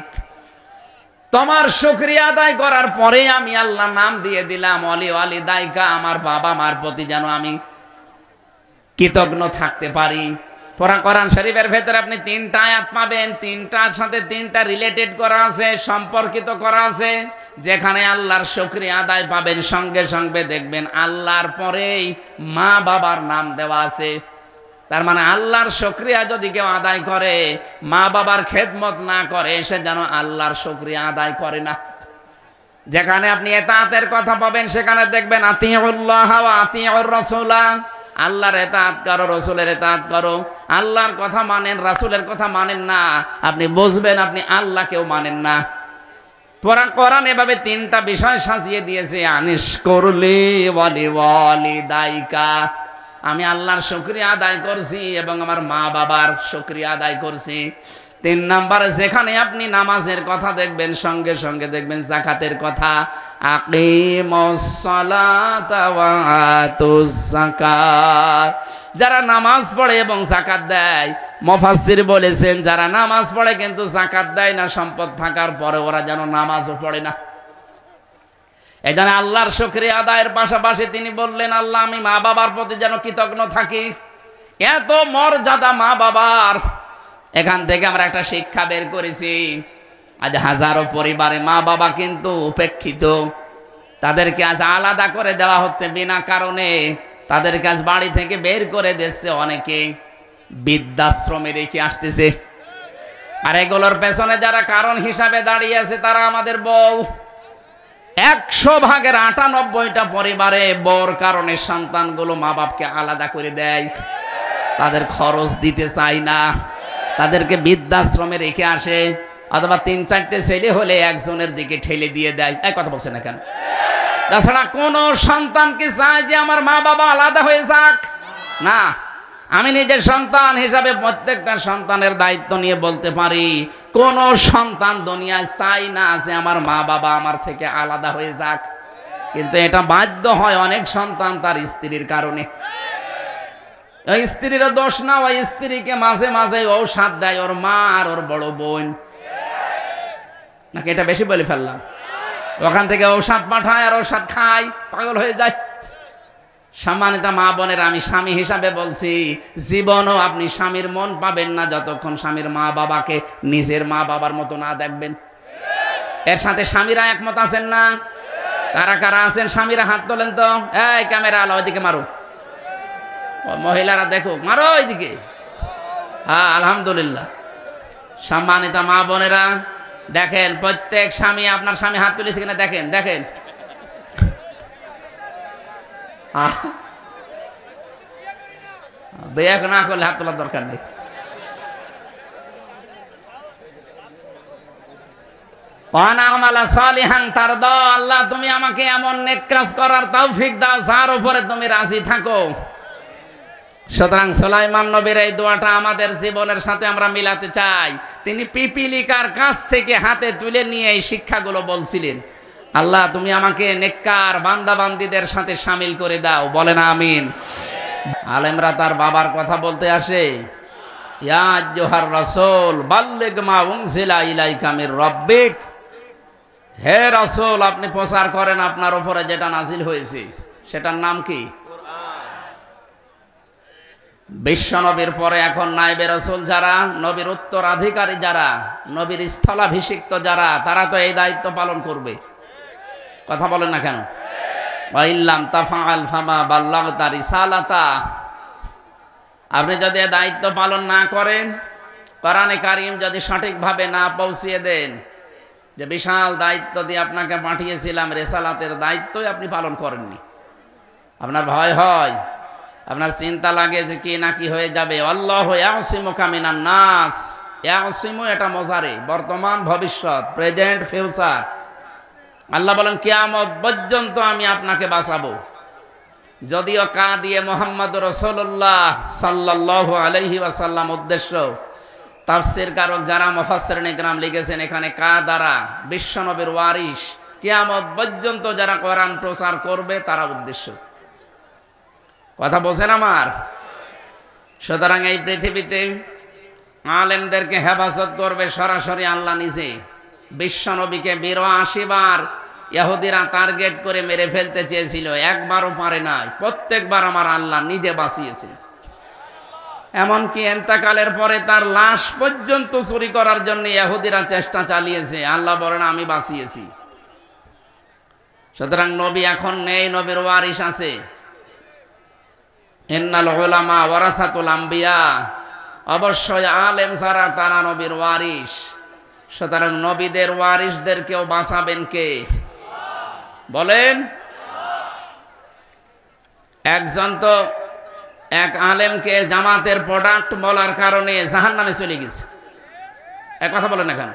তোমার শুকরিয়া আদায় করার পরে আমি আল্লাহ নাম দিয়ে দিলাম ওয়ালি ওয়ালিদাইকা, আমার বাবা মার প্রতি যেন আমি কৃতজ্ঞ থাকতে পারি। কোরআন শরীফের ভেতরে আপনি তিনটা আয়াত পাবেন, তিনটার সাথে তিনটা রিলেটেড করা আছে, সম্পর্কিত করা আছে। যেখানে আল্লাহর শুকরিয়া আদায় পাবেন, সঙ্গে সঙ্গে দেখবেন আল্লাহর পরেই মা বাবার নাম দেওয়া আছে। তার মানে আল্লাহর শুকরিয়া যদি কেউ আদায় করে, মা বাবার খেদমত না করে, সে যেন আল্লাহর শুকরিয়া আদায় করে না। যেখানে আপনি ইতাআতের কথা পাবেন, সেখানে দেখবেন আতিউল্লাহ ওয়া আতিউর রাসূলা, আল্লাহর ইতাআত করো, রাসূলের ইতাআত করো। আল্লাহর কথা মানেন, রাসূলের কথা মানেন না, আপনি বুঝবেন আপনি আল্লাহকেও মানেন না। কোরআন এভাবে তিনটা বিষয় সাজিয়ে দিয়েছে, আনিশকুরলি ওয়ালি ওয়ালিদাইকা, আমি আল্লাহর শুকরিয়া আদায় করছি এবং আমার মা বাবার শুকরিয়া আদায় করছি। 3 নম্বরে যেখানে আপনি নামাজের কথা দেখবেন, সঙ্গে সঙ্গে দেখবেন যাকাতের কথা। আকিমুস সালাতা ওয়া আতুজ যাকাত, যারা নামাজ পড়ে এবং যাকাত দেয়, মুফাসসির বলেছেন যারা নামাজ পড়ে কিন্তু যাকাত দেয় না, সম্পদ থাকার পরে ওরা যেন নামাজও পড়ে না। এখানে আল্লাহর শুকরিয়া আদায়ের পাশাপাশি তিনি বললেন, আল্লাহ, আমি মা বাবার প্রতি যেন কৃতজ্ঞ থাকি। এত মর্যাদা মা বাবার। এখান থেকে আমরা একটা শিক্ষা বের করেছি, আজ হাজারো পরিবারে মা বাবা কিন্তু উপেক্ষিত, তাদেরকে আজ আলাদা করে দেওয়া হচ্ছে বিনা কারণে, তাদেরকে আজ বাড়ি থেকে বের করে দিচ্ছে, অনেকে বৃদ্ধাশ্রমে রেখে আসতেছে। আর এগুলোর পেছনে যারা কারণ হিসাবে দাঁড়িয়ে আছে তারা আমাদের বউ। 100 ভাগের 98টা পরিবারে বউর কারণে সন্তানগুলো মা বাপকে আলাদা করে দেয়, তাদের খরচ দিতে চায় না, তাদেরকে বৃদ্ধাশ্রমে রেখে আসে, অথবা 3-4টে ছেলে হলে একজনের দিকে ঠেলে দিয়ে দেয়। এই কথা বলছেন না কেন? তাছাড়া কোন সন্তানকে চায় যে আমার মা বাবা আলাদা হয়ে যাক? না। আমি নিজের সন্তান হিসাবে প্রত্যেকটা সন্তানের দায়িত্ব নিয়ে বলতে পারি, কোন সন্তান দুনিয়ায় চায় না যে আমার মা বাবা আমার থেকে আলাদা হয়ে যাক। কিন্তু এটা বাধ্য হয় অনেক সন্তান তার স্ত্রীর কারণে। ওই স্ত্রীরও দোষ না, ওই স্ত্রীকে মাঝে মাঝে ঔষধ দেয় ওর মা আর ওর বড় বোন। নাকি এটা বেশি বলে ফেললাম? ওখান থেকে ঔষধ পাঠায় আর ঔষধ খায়, পাগল হয়ে যায়। সম্মানিত মা বোনের, আমি স্বামী হিসাবে বলছি, জীবনও আপনি স্বামীর মন পাবেন না যতক্ষণ স্বামীর মা বাবাকে নিজের মা বাবার মতো না দেখবেন। এর সাথে স্বামীরা একমত আছেন না? কারা কারা আছেন স্বামীরা? হাত তোলেন তো। এই ক্যামেরা আলো, ওইদিকে মারো, মহিলারা দেখো, মারো ওইদিকে। হ্যাঁ, আলহামদুলিল্লাহ। সম্মানিত মা বোনেরা, দেখেন প্রত্যেক স্বামী, আপনার স্বামী হাত তুলেছে কিনা দেখেন, দেখেন। বিয়ে না করলে হাত তোলার দরকার নেই। আল্লাহ, তুমি আমাকে এমন নেক কাজ করার তৌফিক দাও যার উপরে তুমি রাজি থাকো। সুতরাং সুলাইমান নবীর এই দোয়াটা আমাদের জীবনের সাথে আমরা মিলাতে চাই। তিনি পিপিলিকার কাছ থেকে হাতে তুলে নিয়ে এই শিক্ষাগুলো বলছিলেন, আল্লাহ, তুমি আমাকে নেককার বান্দা বান্দীদের সাথে শামিল করে দাও। বলেন আমিন। আলেমরা তার বাবার কথা বলতে আসে, ইয়া আইয়ুহার রাসূল বাল্লিগ মা উনজিলা ইলাইকা মির রাব্বিক, হে রাসূল আপনি প্রচার করেন আপনার উপরে যেটা নাজিল হয়েছে। সেটার নাম কি? বিশ্ব নবীর পরে এখন নায়েবে রাসূল যারা, নবীর উত্তরাধিকারী যারা, নবীর স্থলাভিষিক্ত যারা, তারা তো এই দায়িত্ব পালন করবে। কথা বলেন না কেন? ওয়া ইল্লাম তাফআল ফামা বাল্লাগতা রিসালাতা, আপনি যদি দায়িত্ব পালন না করেন, কোরআনে কারীম যদি সঠিকভাবে না পৌঁছিয়ে দেন, যে বিশাল দায়িত্ব দিয়ে আপনাকে পাঠিয়েছিলাম, রিসালাতের দায়িত্বই আপনি পালন করেননি, আপনার ভয় হয়, আপনার চিন্তা লাগে যে কি না কি হয়ে যাবে। আল্লাহু ইয়াসিমুকা মিনান নাস, ইয়াসিমু এটা মুজারি, বর্তমান ভবিষ্যৎ, প্রেজেন্ট ফিউচার। আল্লাহ বলেন কিয়ামত পর্যন্ত আমি আপনাকে বাঁচাবো। যদিও কা দিয়ে মুহাম্মদ রাসূলুল্লাহ সাল্লাল্লাহু আলাইহি ওয়াসাল্লাম উদ্দেশ্য, তাফসীর কারক যারা মুফাসসিরিন ইকরাম লিখেছেন এখানে কা দ্বারা বিশ্বনবীর ওয়ারিস কিয়ামত পর্যন্ত যারা কোরআন প্রচার করবে তারা উদ্দেশ্য। কথা বোঝেন আমার? সুতরাং এই পৃথিবীতে আলেমদেরকে হেফাজত করবে সরাসরি আল্লাহ নিজে। বিশ্বনবীকে ৮২ বার ইহুদিরা টার্গেট করে মেরে ফেলতে চেয়েছিল, একবারও পারে নাই, প্রত্যেকবার আমার আল্লাহ নিজে বাঁচিয়েছে। এমনকি এন্তেকালের পরে তার লাশ পর্যন্ত চুরি করার জন্য ইহুদিরা চেষ্টা চালিয়েছে, আল্লাহ বলেন আমি বাঁচিয়েছি। সুতরাং নবী এখন নেই, নবীর ওয়ারিস আছে। ইন্নাল উলামা ওয়ারাসাতুল আম্বিয়া, অবশ্যই আলেম ছাড়া তারা নবীর ওয়ারিস। সুতরাং নবীদের ওয়ারিসদেরকেও বাঁচাবেন কে? বলেন। একজন তো এক আলেমকে জামাতের প্রোডাক্ট বলার কারণে জাহান্নামে চলে গেছে, এক কথা বলেন এখন।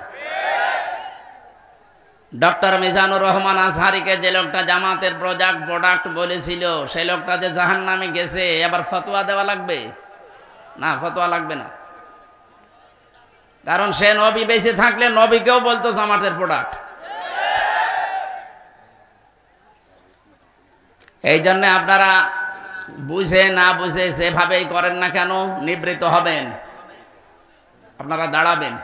ডক্টর মিজানুর রহমান আজহারিকে যে লোকটা জামাতের প্রোডাক্ট বলেছিল, সেই লোকটা যে জাহান্নামে গেছে, এবার ফতোয়া দেওয়া লাগবে না? ফতোয়া লাগবে না, কারণ সে নবী বেঁচে থাকলে নবীকেও বলতো জামাতের প্রোডাক্ট। এই জন্য আপনারা বুঝে না বুঝে সেভাবেই করেন না কেন, নিবৃত্ত হবেন, আপনারা দাঁড়াবেন।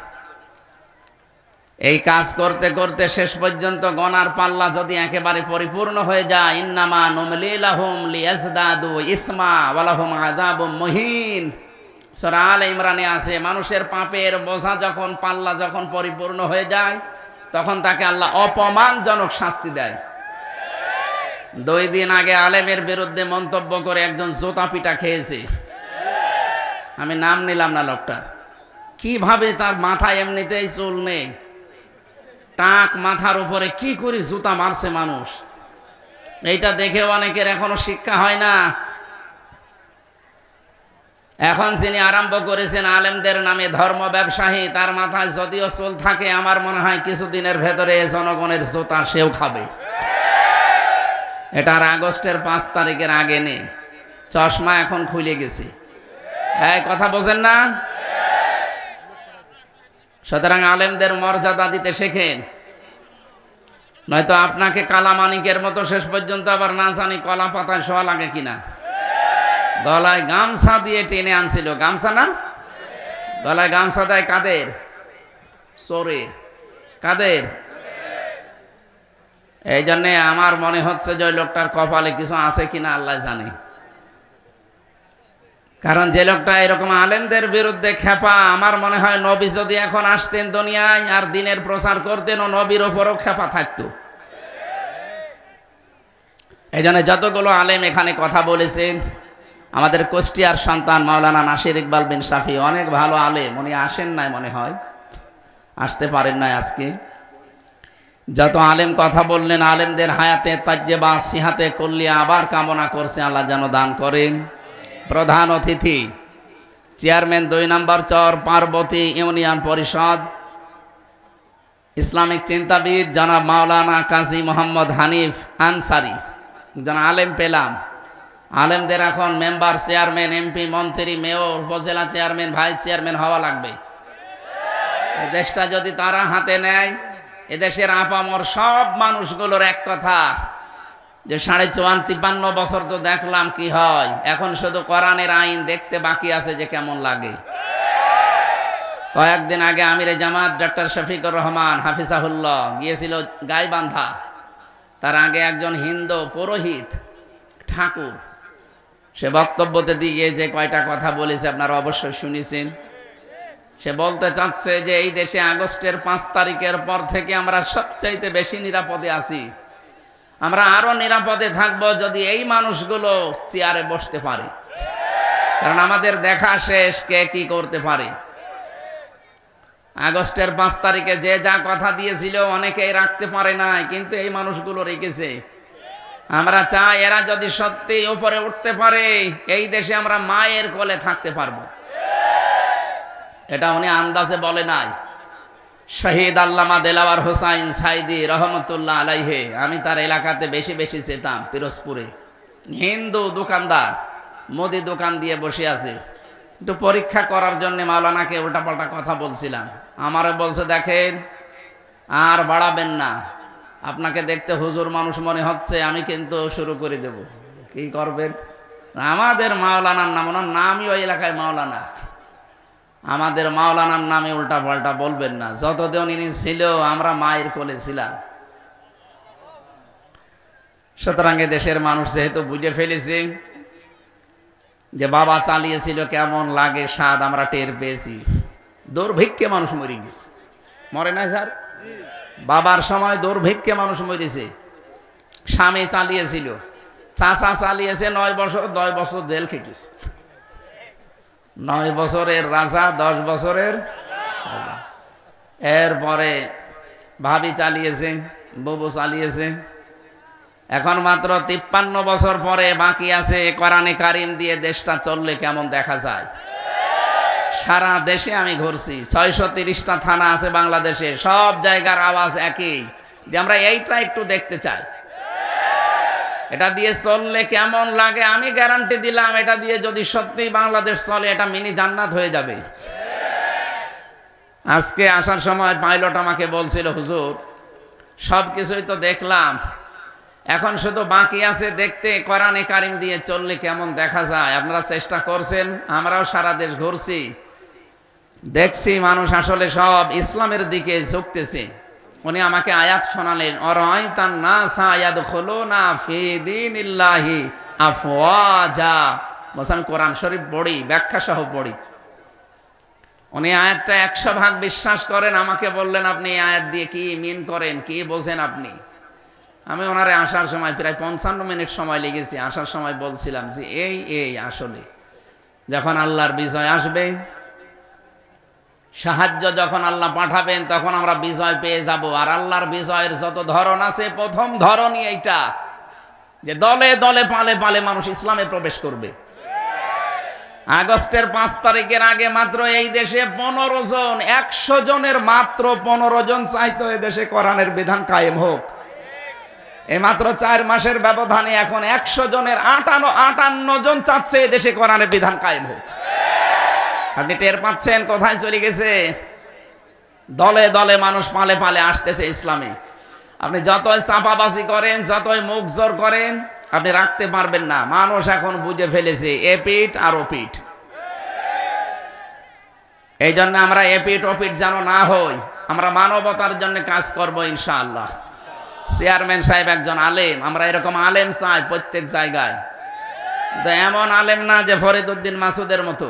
এই কাজ করতে করতে শেষ পর্যন্ত গনার পাল্লা যদি একেবারে পরিপূর্ণ হয়ে যায়, ইন্নামা নুমলি লাহুম লিয়াজদাদু ইসমা ওয়া লাহুম আযাবুম মুহিন, সূরা আলে ইমরানে আছে, মানুষের পাপের বোঝা যখন পাল্লা যখন পরিপূর্ণ হয়ে যায়, তখন তাকে আল্লাহ অপমানজনক শাস্তি দেয়। 2 দিন আগে আলেমের বিরুদ্ধে মন্তব্য করে একজন জোতা পিটা খেয়েছে, আমি নাম নিলাম না লোকটা। কিভাবে তার মাথায় এমনিতেই চুল নেই, টাক মাথার উপরে কি করে জুতা মারছে মানুষ, এইটা দেখে অনেকের এখনো শিক্ষা হয় না। এখন যিনি আরম্ভ করেছেন আলেমদের নামে ধর্ম ব্যবসায়ী, তার মাথায় যদিও চুল থাকে, আমার মনে হয় কিছুদিনের ভেতরে জনগণের জুতা সেও খাবে। এটার আগস্টের 5 তারিখের আগে নেই, চশমা এখন খুলে গেছে। এই কথা বোঝেন না? সুতরাং আলেমদের মর্যাদা দিতে শেখেন, নয়তো আপনাকে কালামানিকের মতো শেষ পর্যন্ত আবার না জানি কলা পাতায় শোয়া লাগে কিনা। গলায় গামছা দিয়ে টেনে আনছিল, গামছা না, গলায় গামছা দেয় কাদের? চোরের। কাদের? এই জন্যে আমার মনে হচ্ছে যে ওই লোকটার কপালে কিছু আছে কিনা আল্লাহ জানে। কারণ যে লোকটা এরকম আলেমদের বিরুদ্ধে খেপা, আমার মনে হয় নবী যদি এখন আসতেন দুনিয়ায় আর দিনের প্রচার করতেন, ও নবীর ওপরও খেপা থাকতো। এই জন্য যতগুলো আলেম এখানে কথা বলেছেন, আমাদের কুষ্টিয়ার সন্তান মাওলানা নাসির ইকবাল বিন শাফি অনেক ভালো আলেম, উনি আসেন নাই, মনে হয় আসতে পারেন নাই আজকে। যত আলেম কথা বললেন, আলেমদের হায়াতে তাজ্জেবা সিহাতে কল্লিয়া আবার কামনা করছে, আল্লাহ যেন দান করেন। প্রধান অতিথি চেয়ারম্যান 2 নম্বর চর পার্বতী ইউনিয়ন পরিষদ, ইসলামিক চিন্তাবিদ জনাব মাওলানা কাজী মোহাম্মদ হানিফ আনসারি, একজন আলেম পেলাম। আলেমদের এখন মেম্বার, চেয়ারম্যান, এমপি, মন্ত্রী, মেয়র, উপজেলা চেয়ারম্যান, ভাইস চেয়ারম্যান হওয়া লাগবে। এই দেশটা যদি তারা হাতে নেয়, এদেশের আপামর সব মানুষগুলোর এক কথা, যে 54-53 বছর তো দেখলাম কি হয়, এখন শুধু কোরআনের আইন দেখতে বাকি আছে যে কেমন লাগে। কয়েকদিন আগে আমিরে জামাত ডক্টর শফিকুর রহমান হাফিজাহুল্লাহ গিয়েছিল গাইবান্ধা। তার আগে একজন হিন্দু পুরোহিত ঠাকুর, সে বক্তব্যতে দিয়ে যে কয়টা কথা বলেছে আপনারা অবশ্যই শুনেছেন। সে বলতে চাচ্ছে যে এই দেশে আগস্টের 5 তারিখের পর থেকে আমরা সবচাইতে বেশি নিরাপদে আছি। আমরা আরো নিরাপদে থাকবো যদি এই মানুষগুলো চেয়ারে বসতে পারে, কারণ আমাদের দেখা শেষ কে কি করতে পারে। আগস্টের 5 তারিখে যে যা কথা দিয়েছিল অনেকেই রাখতে পারে নাই, কিন্তু এই মানুষগুলো রেখেছে। আমরা চাই এরা যদি সত্যি উপরে উঠতে পারে, এই দেশে আমরা মায়ের কোলে থাকতে পারবো। এটা উনি আন্দাজে বলে নাই। শহীদ আল্লামা দেলাওয়ার হোসাইন সাইদি রহমতুল্লাহ আলাইহে, আমি তার এলাকাতে বেশি বেশি যেতাম। পিরোজপুরে হিন্দু দোকানদার, মুদি দোকান দিয়ে বসে আছে। একটু পরীক্ষা করার জন্য মাওলানাকে উল্টাপাল্টা কথা বলছিলাম। আমারে বলছে, দেখেন আর বাড়াবেন না, আপনাকে দেখতে হুজুর মানুষ মনে হচ্ছে, আমি কিন্তু শুরু করে দেব। কি করবেন? আমাদের মাওলানার নাম, ওনার নামই ওই এলাকায় মাওলানা, আমাদের মাওলানার নামে উল্টা পাল্টা বলবেন না। যতদিন ইনি ছিল আমরা মায়ের কোলে ছিলাম। সুতরাং দেশের মানুষ যেহেতু বুঝে ফেলেছে যে বাবা চালিয়েছিল কেমন লাগে স্বাদ আমরা টের পেয়েছি। দুর্ভিক্ষে মানুষ মরে গেছে, মরে না স্যার? বাবার সময় দুর্ভিক্ষে মানুষ মরেছে। স্বামী চালিয়েছিল, চাচা চালিয়েছে 9 বছর, 10 বছর জেল খেটেছে। 9 বছরের রাজা, 10 বছরের। এরপরে ভাবি চালিয়েছে, বুবু চালিয়েছে। এখন মাত্র 53 বছর পরে বাকি আছে কোরআনে কারিম দিয়ে দেশটা চললে কেমন দেখা যায়। সারা দেশে আমি ঘুরছি, 630টা থানা আছে বাংলাদেশে, সব জায়গার আওয়াজ একই, যে আমরা এইটা একটু দেখতে চাই। এটা দিয়ে চললে কেমন লাগে আমি গ্যারান্টি দিলাম, এটা দিয়ে যদি সত্যি বাংলাদেশ চলে এটা মিনি জান্নাত হয়ে যাবে। আজকে আসার সময় পাইলট আমাকে বলছিল, হুজুর সবকিছুই তো দেখলাম, এখন শুধু বাকি আছে দেখতে কোরআনে কারিম দিয়ে চললে কেমন দেখা যায়। আপনারা চেষ্টা করছেন, আমরাও সারা দেশ ঘুরছি, দেখছি মানুষ আসলে সব ইসলামের দিকে ঝুঁকতেছে। উনি আমাকে আয়াত শোনালেন, অরাইতান নাসা ইয়াদখুলুনা ফি দীনিল্লাহি আফওয়াজা। বলছি আমি কোরআন শরীফ পড়ি, ব্যাখ্যা সহ পড়ি। উনি আয়াতটা 100 ভাগ বিশ্বাস করেন। আমাকে বললেন, আপনি এই আয়াত দিয়ে কি মিন করেন, কি বোঝেন আপনি? আমি ওনারে আসার সময় প্রায় 55 মিনিট সময় লেগেছে। আসার সময় বলছিলাম যে এই আসলে যখন আল্লাহর বিজয় আসবে, সাহায্য যখন আল্লাহ পাঠাবেন, তখন আমরা বিজয় পেয়ে যাব। আর আল্লাহর বিজয়ের যত ধরন আছে, প্রথম ধরনই এইটা যে দলে দলে পালে পালে মানুষ ইসলামে প্রবেশ করবে। আগস্টের 5 তারিখের আগে মাত্র এই দেশে 15 জন, 100 জনের মাত্র 15 জন চাইতো এ দেশে কোরআনের বিধান কায়েম হোক। এই মাত্র 4 মাসের ব্যবধানে এখন 100 জনের 58 জন চাচ্ছে এ দেশে কোরআনের বিধান কায়েম হোক। আপনি টের পাচ্ছেন কোথায় চলে গেছে? দলে দলে মানুষ পালে পালে আসতেছে ইসলামে। আপনি যতই চাপাবাজি করেন, যতই মুখ জোর করেন, আপনি রাখতে পারবেন না। মানুষ এখন বুঝে ফেলেছে এপিট আর ওপিট। এই জন্য আমরা এপিট ওপিট যেন না হই, আমরা মানবতার জন্য কাজ করবো ইনশাআল্লাহ। চেয়ারম্যান সাহেব একজন আলেম, আমরা এরকম আলেম চাই প্রত্যেক জায়গায়। এমন আলেম না যে ফরিদউদ্দিন মাসুদের মতো,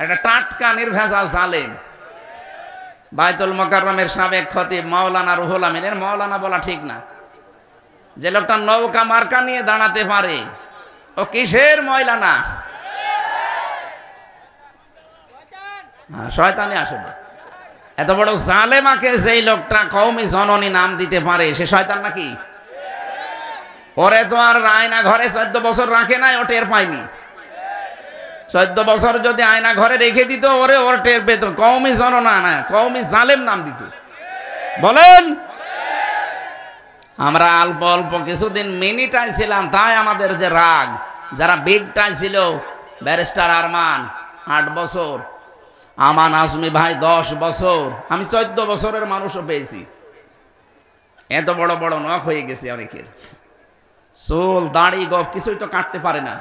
একটা টাটকা নির্ভেজাল জালেম। বাইতুল মোকাররমের সাবেক খতিব মাওলানা রুহুল আমিন, এর মাওলানা বলা ঠিক না। যে লোকটা নৌকা মার্কা নিয়ে দাঁড়াতে পারে, ও কিসের ময়লানা? শয়তানি আসলে। এত বড় জালেমাকে যেই লোকটা কওমি জননী নাম দিতে পারে, সে শয়তান নাকি? ওরে তো আর আয়না ঘরে 14 বছর রাখে নাই, ও টের পায়নি। 14 বছর যদি আয়না ঘরে রেখে দিত, ওর টের পেত। কওমি জননা না, কওমি জালেম নাম দিত। বলেন, আমরা অল্প অল্প কিছুদিন মিনিটাই ছিলাম, তাই আমাদের যে রাগ। যারা বিগটাই ছিল, ব্যারিস্টার আরমান 8 বছর, আমান আজমি ভাই 10 বছর, আমি 14 বছরের মানুষও পেয়েছি। এত বড় বড় নখ হয়ে গেছে অনেকের। চুল দাড়ি গপ কিছুই তো কাটতে পারে না,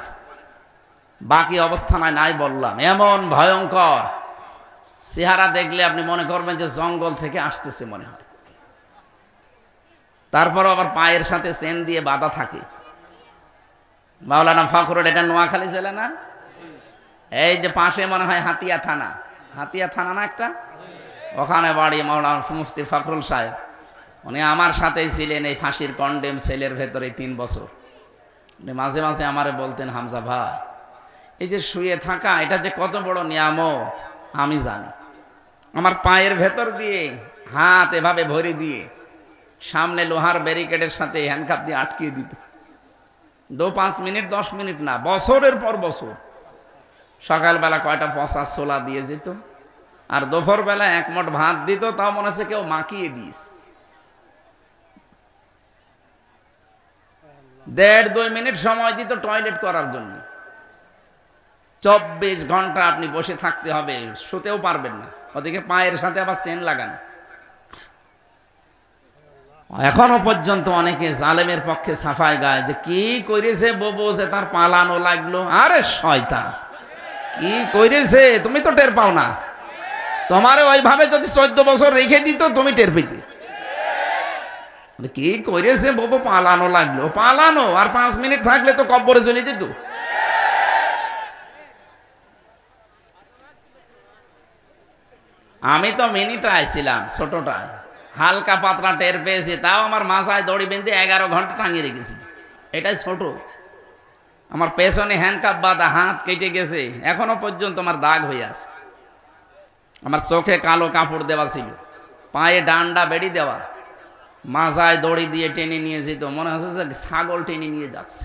বাকি অবস্থা নাই বললাম, এমন ভয়ঙ্কর চেহারা দেখলে আপনি মনে করবেন যে জঙ্গল থেকে আসতেছে মনে হয়। তারপর আবার পায়ের সাথে চেন দিয়ে বাঁধা থাকে। মাওলানা ফখরুল, এটা নোয়াখালী জেলা না? এই যে পাশে মনে হয় হাতিয়া থানা না একটা, ওখানে বাড়ি মাওলানা মুফতি ফখরুল সাহেব। উনি আমার সাথেই ছিলেন এই ফাঁসির কন্ডেম সেলের ভেতরে 3 বছর। উনি মাঝে মাঝে আমারে বলতেন, হামজা ভাই, এই যে শুয়ে থাকা এটা যে কত বড় নিয়ামত আমি জানি। আমার পায়ের ভেতর দিয়ে হাত এভাবে ভরে দিয়ে সামনে লোহার ব্যারিকেডের সাথে হ্যান্ডকাপ দিয়ে আটকিয়ে দিত। 5 মিনিট 10 মিনিট না, বছরের পর বছর। সকালবেলা কয়টা পচা ছোলা দিয়ে যেত, আর দুপুর বেলা 1 মুঠ ভাত দিত, তাও মনে হচ্ছে কেউ মাখিয়ে দিস। 1.5-2 মিনিট সময় দিত টয়লেট করার জন্য। 24 ঘন্টা আপনি বসে থাকতে হবে, শুতেও পারবেন না। ওদিকে পায়ের সাথে আবার চেন লাগানো। এখনো পর্যন্ত অনেকে জালেমের পক্ষে সাফাই গায় যে কি করেছে ববু যে তার পালানো লাগলো। আরে শয়তান, কি করেছে তুমি তো টের পাও না। তোমারে ওইভাবে যদি 14 বছর রেখে দিত তুমি টের পেতে। কি করেছে ববু, পালানো লাগলো, পালানো আর 5 মিনিট থাকলে তো কব্বরে চলে যেত। আমি তো মিনিটায় ছিলাম, ছোটটায়, হালকা পাতলা টের পেয়েছি, তাও আমার মাথায় দড়ি বেঁধে 11 ঘন্টা টাঙিয়ে রেখেছি। এটাই ছোট। আমার পেছনে হ্যান্ডকাপ বাঁধা, হাত কেটে গেছে, এখনো পর্যন্ত আমার দাগ হয়ে আছে। আমার চোখে কালো কাপড় দেওয়া ছিল, পায়ে ডান্ডা বেড়ি দেওয়া, মাথায় দড়ি দিয়ে টেনে নিয়ে যেত, মনে হচ্ছে যে ছাগল টেনে নিয়ে যাচ্ছে।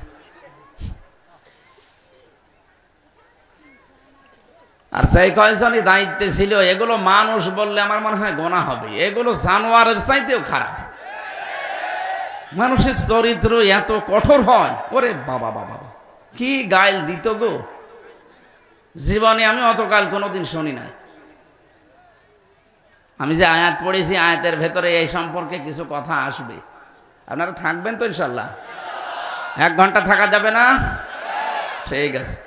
আর সেই কয়জনই দায়িত্বে ছিল, এগুলো মানুষ বললে আমার মনে হয় গোনা হবে, এগুলো জানোয়ারের চাইতেও খারাপ। মানুষের চরিত্র এত কঠোর হয়, ওরে বাবা বাবা, কি গাইল দিত গো, জীবনে আমি অতকাল কোনোদিন শুনি নাই। আমি যে আয়াত পড়েছি, আয়াতের ভেতরে এই সম্পর্কে কিছু কথা আসবে। আপনারা থাকবেন তো ইনশাল্লাহ? 1 ঘন্টা থাকা যাবে না? ঠিক আছে।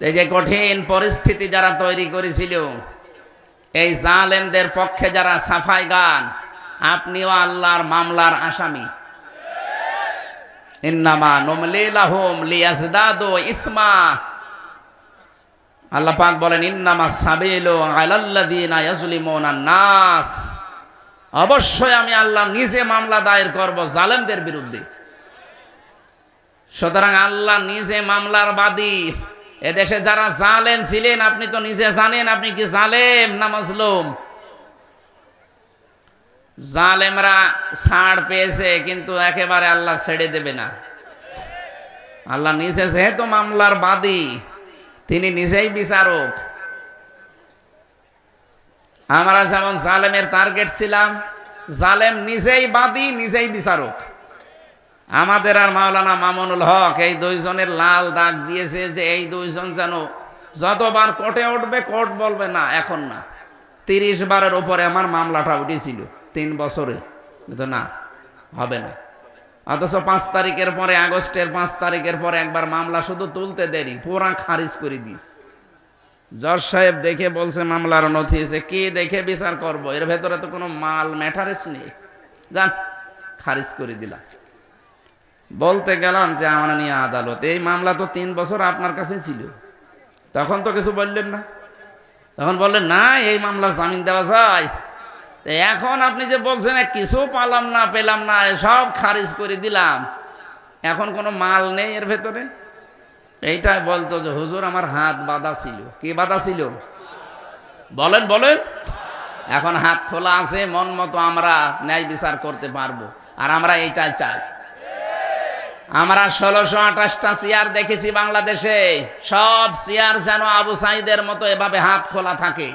এই যে কঠিন পরিস্থিতি যারা তৈরি করেছিল, এই জালেমদের পক্ষে যারা সাফাই গান, আপনিও আল্লাহর মামলার আসামি। ইন্নামা নুমলি লাহুম লিয়াজদাদু ইসমা। আল্লাহ পাক বলেন, ইন্নামা সাবিলু আলাল্লাযিনা ইয়াজলিমুনান নাস। অবশ্যই আমি আল্লাহ নিজে মামলা দায়ের করব জালেমদের বিরুদ্ধে। সুতরাং আল্লাহ নিজে মামলার বাদী। এদেশে যারা জালেম ছিলেন, আপনি তো নিজে জানেন আপনি কি জালেম না মাজলুম। জালেমরা ছাড় পেয়েছে, কিন্তু একেবারে আল্লাহ ছেড়ে দেবে না। আল্লাহ নিজে যেহেতু মামলার বাদী, তিনি নিজেই বিচারক। আমরা যেমন জালেমের টার্গেট ছিলাম, জালেম নিজেই বাদী, নিজেই বিচারক। আমাদের আর মাওলানা মামুনুল হক এই 2 জনের লাল দাগ দিয়েছে যে এই 2 জন যেন যতবার কোর্টে উঠবে কোর্ট বলবে না এখন না। 30 বারের উপরে আমার মামলাটা উঠেছিল 3 বছরে, কিন্তু না, হবে না। অথচ 5 তারিখের পরে, আগস্টের 5 তারিখের পরে একবার মামলা শুধু তুলতে দেরি, পুরা খারিজ করে দিস। জজ সাহেব দেখে বলছে মামলার নথি এসে, কি দেখে বিচার করব, এর ভেতরে তো কোনো মাল ম্যাটারেস নেই, যান খারিজ করে দিলাম। বলতে গেলাম যে আমার নিয়ে আদালত, এই মামলা তো 3 বছর আপনার কাছে ছিল, তখন তো কিছু বললেন না। তখন বললেন না এই মামলা জামিন দেওয়া যায়। এখন আপনি যে বলছেন কিছু পেলাম না, সব খারিজ করে দিলাম, এখন কোনো মাল নেই এর ভেতরে। এইটাই বলতো যে হুজুর আমার হাত বাঁধা ছিল। কি বাঁধা ছিল বলেন বলেন? এখন হাত খোলা আছে, মন মতো আমরা ন্যায় বিচার করতে পারবো। আর আমরা এইটাই চাই। আমরা 1628টা চেয়ার দেখেছি বাংলাদেশে, সব চেয়ার যেন আবু সাইদের মতো এভাবে হাত খোলা থাকে।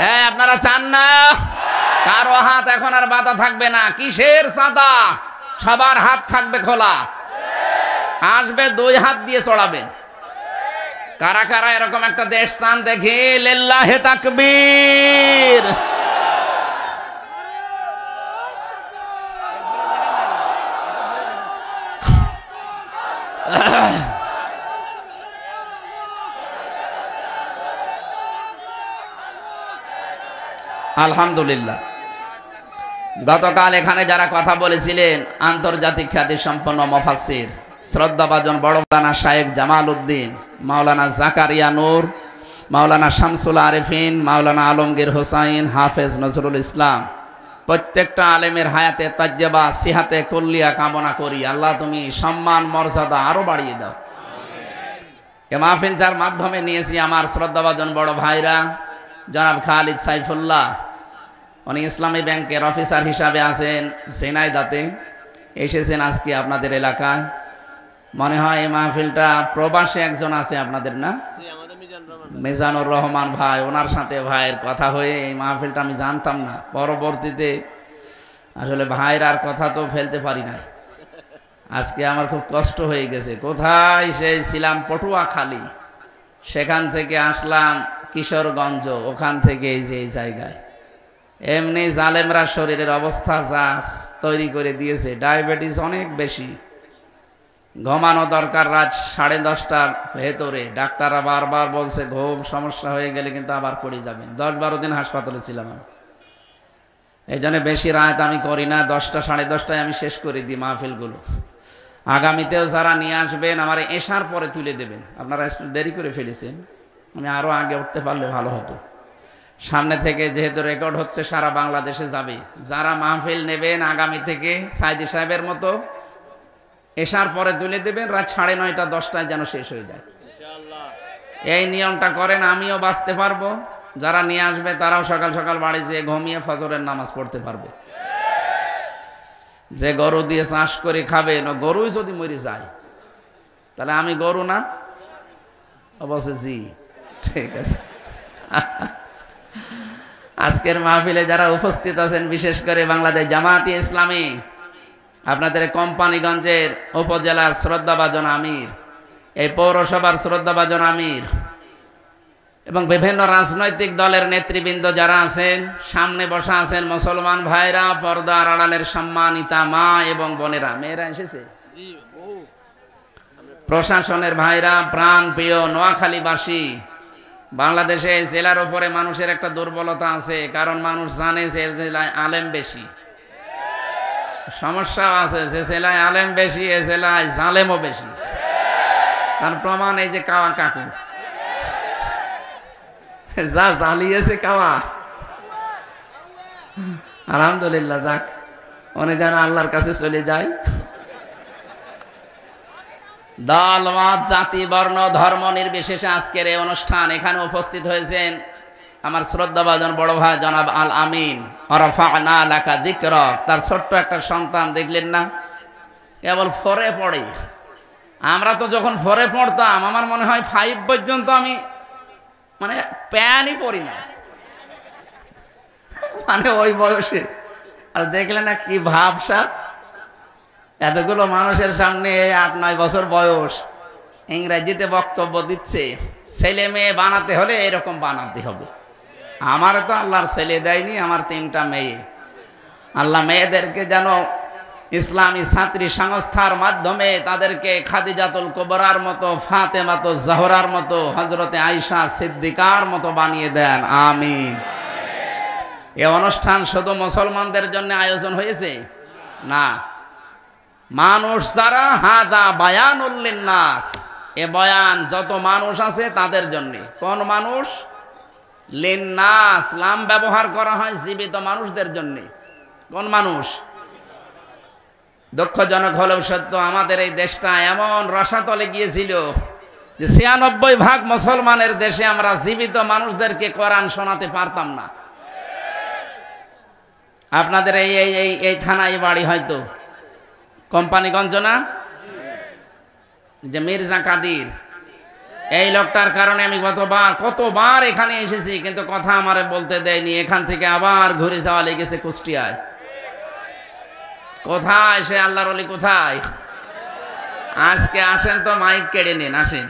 হ্যাঁ, আপনারা চান না কারো হাত এখন আর বাঁধা থাকবে না? কিসের চাঁদা, সবার হাত থাকবে খোলা। আসবে 2 হাত দিয়ে চড়াবেন। কারা কারা এরকম একটা দেশ চান দেখে? লিল্লাহি তাকবীর। আলহামদুলিল্লাহ। গতকাল এখানে যারা কথা বলেছিলেন আন্তর্জাতিক খ্যাতি সম্পন্ন মুফাসসির শ্রদ্ধাভাজন বড় মাওলানা শায়েখ জামাল উদ্দিন, মাওলানা জাকারিয়া নূর, মাওলানা শামসুল আরিফিন, মাওলানা আলমগীর হোসাইন, হাফেজ নজরুল ইসলাম, প্রত্যেকটা আলেমের হায়াতে তাজ্জাবা সিহাতে কুল্লিয়া কামনা করি। আল্লাহ তুমি সম্মান মর্যাদা আরো বাড়িয়ে দাও। এ মাহফিল যার মাধ্যমে নিয়েছি আমার শ্রদ্ধাভাজন বড় ভাইরা, জনাব খালিদ সাইফুল্লাহ, উনি ইসলামী ব্যাংকের অফিসার হিসাবে আছেন ঝিনাইদহে, এসেছেন আজকে আপনাদের এলাকায়। মনে হয় এই মাহফিলটা প্রবাসে একজন আছে আপনাদের, না? মিজানুর রহমান ভাই, ওনার সাথে ভাইয়ের কথা হয়ে এই মাহফিলটা আমি জানতাম না। পরবর্তীতে আসলে ভাইয়ের আর কথা তো ফেলতে পারি না। আজকে আমার খুব কষ্ট হয়ে গেছে। কোথায় সেই ছিলাম পটুয়াখালী, সেখান থেকে আসলাম কিশোরগঞ্জ, ওখান থেকে এই যে এই জায়গায়। এমনি জালেমরা শরীরের অবস্থা যা তৈরি করে দিয়েছে, ডায়াবেটিস অনেক বেশি, ঘুমানো দরকার রাত 10:30টার ভেতরে। ডাক্তাররা বারবার বলছে ঘুম সমস্যা হয়ে গেলে কিন্তু আবার পড়ে যাবেন। 10-12 দিন হাসপাতালে ছিলাম আমি। এই জন্য বেশি রাত আমি করি না, 10টা 10:30টায় আমি শেষ করে দিই মাহফিলগুলো। আগামীতেও যারা নিয়ে আসবেন আমার এশার পরে তুলে দেবেন। আপনারা দেরি করে ফেলেছেন, আমি আরো আগে উঠতে পারলে ভালো হতো। সামনে থেকে যেহেতু রেকর্ড হচ্ছে সারা বাংলাদেশে যাবে। যারা মাহফিল নেবেন আগামী থেকে সাইদি সাহেবের মতো এশার পরে তুলে দেবেন, রাত 9:30 10টায় যেন শেষ হয়ে যায়। এই নিয়মটা করেন, আমিও বাঁচতে পারবো, যারা নিয়ে আসবে তারাও সকাল সকাল বাড়ি যেয়ে ঘুমিয়ে ফজরের নামাজ পড়তে পারবে। যে গরু দিয়ে চাষ করে খাবেন, ও গরুই যদি মরে যায় তাহলে আমি গরু না? অবশ্যই জি, ঠিক আছে। আজকের মাহফিলে যারা উপস্থিত আছেন, বিশেষ করে বাংলাদেশ জামায়াতে ইসলামী, আপনাদের কোম্পানিগঞ্জের উপজেলার শ্রদ্ধাভাজন আমির, এই পৌরসভার শ্রদ্ধাভাজন আমির এবং বিভিন্ন রাজনৈতিক দলের নেতৃবৃন্দ যারা আছেন, সামনে বসা আছেন মুসলমান ভাইরা, পর্দার আড়ালের সম্মানিতা মা এবং বোনেরা, মেয়েরা এসেছে, প্রশাসনের ভাইরা, প্রাণ প্রিয় নোয়াখালীবাসী। বাংলাদেশে জেলার উপরে মানুষের একটা দুর্বলতা আছে, কারণ মানুষ জানে যে জেলায় আলেম বেশি। সমস্যা আছে, যে জেলায় আলেম বেশি এ জেলায় জালেমও বেশি। তার প্রমাণ এই যে কাওয়া কাকু যা জ্বালিয়েছে কাওয়া। আলহামদুলিল্লাহ, যাক, উনি যেন আল্লাহর কাছে চলে যায়। দল মত জাতি বর্ণ ধর্ম নির্বিশেষে আজকের এই অনুষ্ঠান, এখানে উপস্থিত হয়েছেন আমার শ্রদ্ধাভাজন বড় ভাই জনাব আল আমিন, ওয়ারাফা'না লাকা যিকরাক। তার ছোট্ট একটা সন্তান দেখলেন না, কেবল 4-এ পড়ে। আমরা তো যখন 4-এ পড়তাম, আমার মনে হয় 5 পর্যন্ত আমি মানে প্যানই পড়ি না, মানে ওই বয়সে। আর দেখলেন না কি ভাবসাব, এতগুলো মানুষের সামনে 8-9 বছর বয়স ইংরেজিতে বক্তব্য দিচ্ছে। ছেলে মেয়ে বানাতে হলে এরকম বানাতে হবে। আমার তো আল্লাহর ছেলে দেয়নি, আমার 3টা মেয়ে। আল্লাহ মেয়েদেরকে যেন ইসলামী ছাত্রী সংস্থার মাধ্যমে তাদেরকে খাদিজাতুল কুবরার মতো, ফাতেমাতুজ জহরার মতো, হযরতে আয়েশা সিদ্দিকার মতো বানিয়ে দেন, আমিন। এই অনুষ্ঠান শুধু মুসলমানদের জন্য আয়োজন হয়েছে না, মানুষ যারা, হাদা বায়ানুল লিন্নাস, এ বয়ান যত মানুষ আছে তাদের জন্য। কোন মানুষ? লিন্নাস, লাম ব্যবহার করা হয় জীবিত মানুষদের জন্য। কোন মানুষ? দুঃখজনক হলেও সত্য, আমাদের এই দেশটা এমন রসাতলে গিয়েছিল যে 96% মুসলমানের দেশে আমরা জীবিত মানুষদেরকে কোরআন শোনাতে পারতাম না। আপনাদের এই থানায় বাড়ি হয়তো কোম্পানিগঞ্জ না, যে মির্জা কাদির, এই লোকটার কারণে আমি কতবার এখানে এসেছি, কিন্তু কথা আমারে বলতে দেয়নি। এখান থেকে আবার ঘুরে যাওয়া লেগেছে কুষ্টিয়ায়। কোথায় সে আল্লাহর ওলি, কোথায়? আজকে আসেন তো মাইক কেড়ে নিন, আসেন,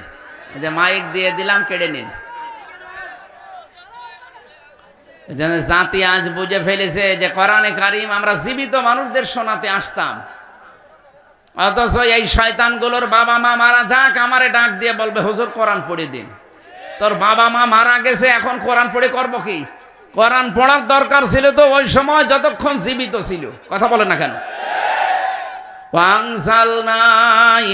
এই যে মাইক দিয়ে দিলাম, কেড়ে নিন। জাতি আজ বুঝে ফেলেছে যে কোরআনে কারিম আমরা জীবিত মানুষদের শোনাতে আসতাম, অথচ এই শয়তানগুলোর বাবা মা মারা যাক, আমারে ডাক দিয়ে বলবে হুজুর কোরআন পড়ে দিন। তোর বাবা মা মারা গেছে, এখন কোরআন পড়ে করবো কি? কোরআন পড়ার দরকার ছিল তো ওই সময় যতক্ষণ জীবিত ছিল। কথা বলে না কেন? ওয়ানজালনা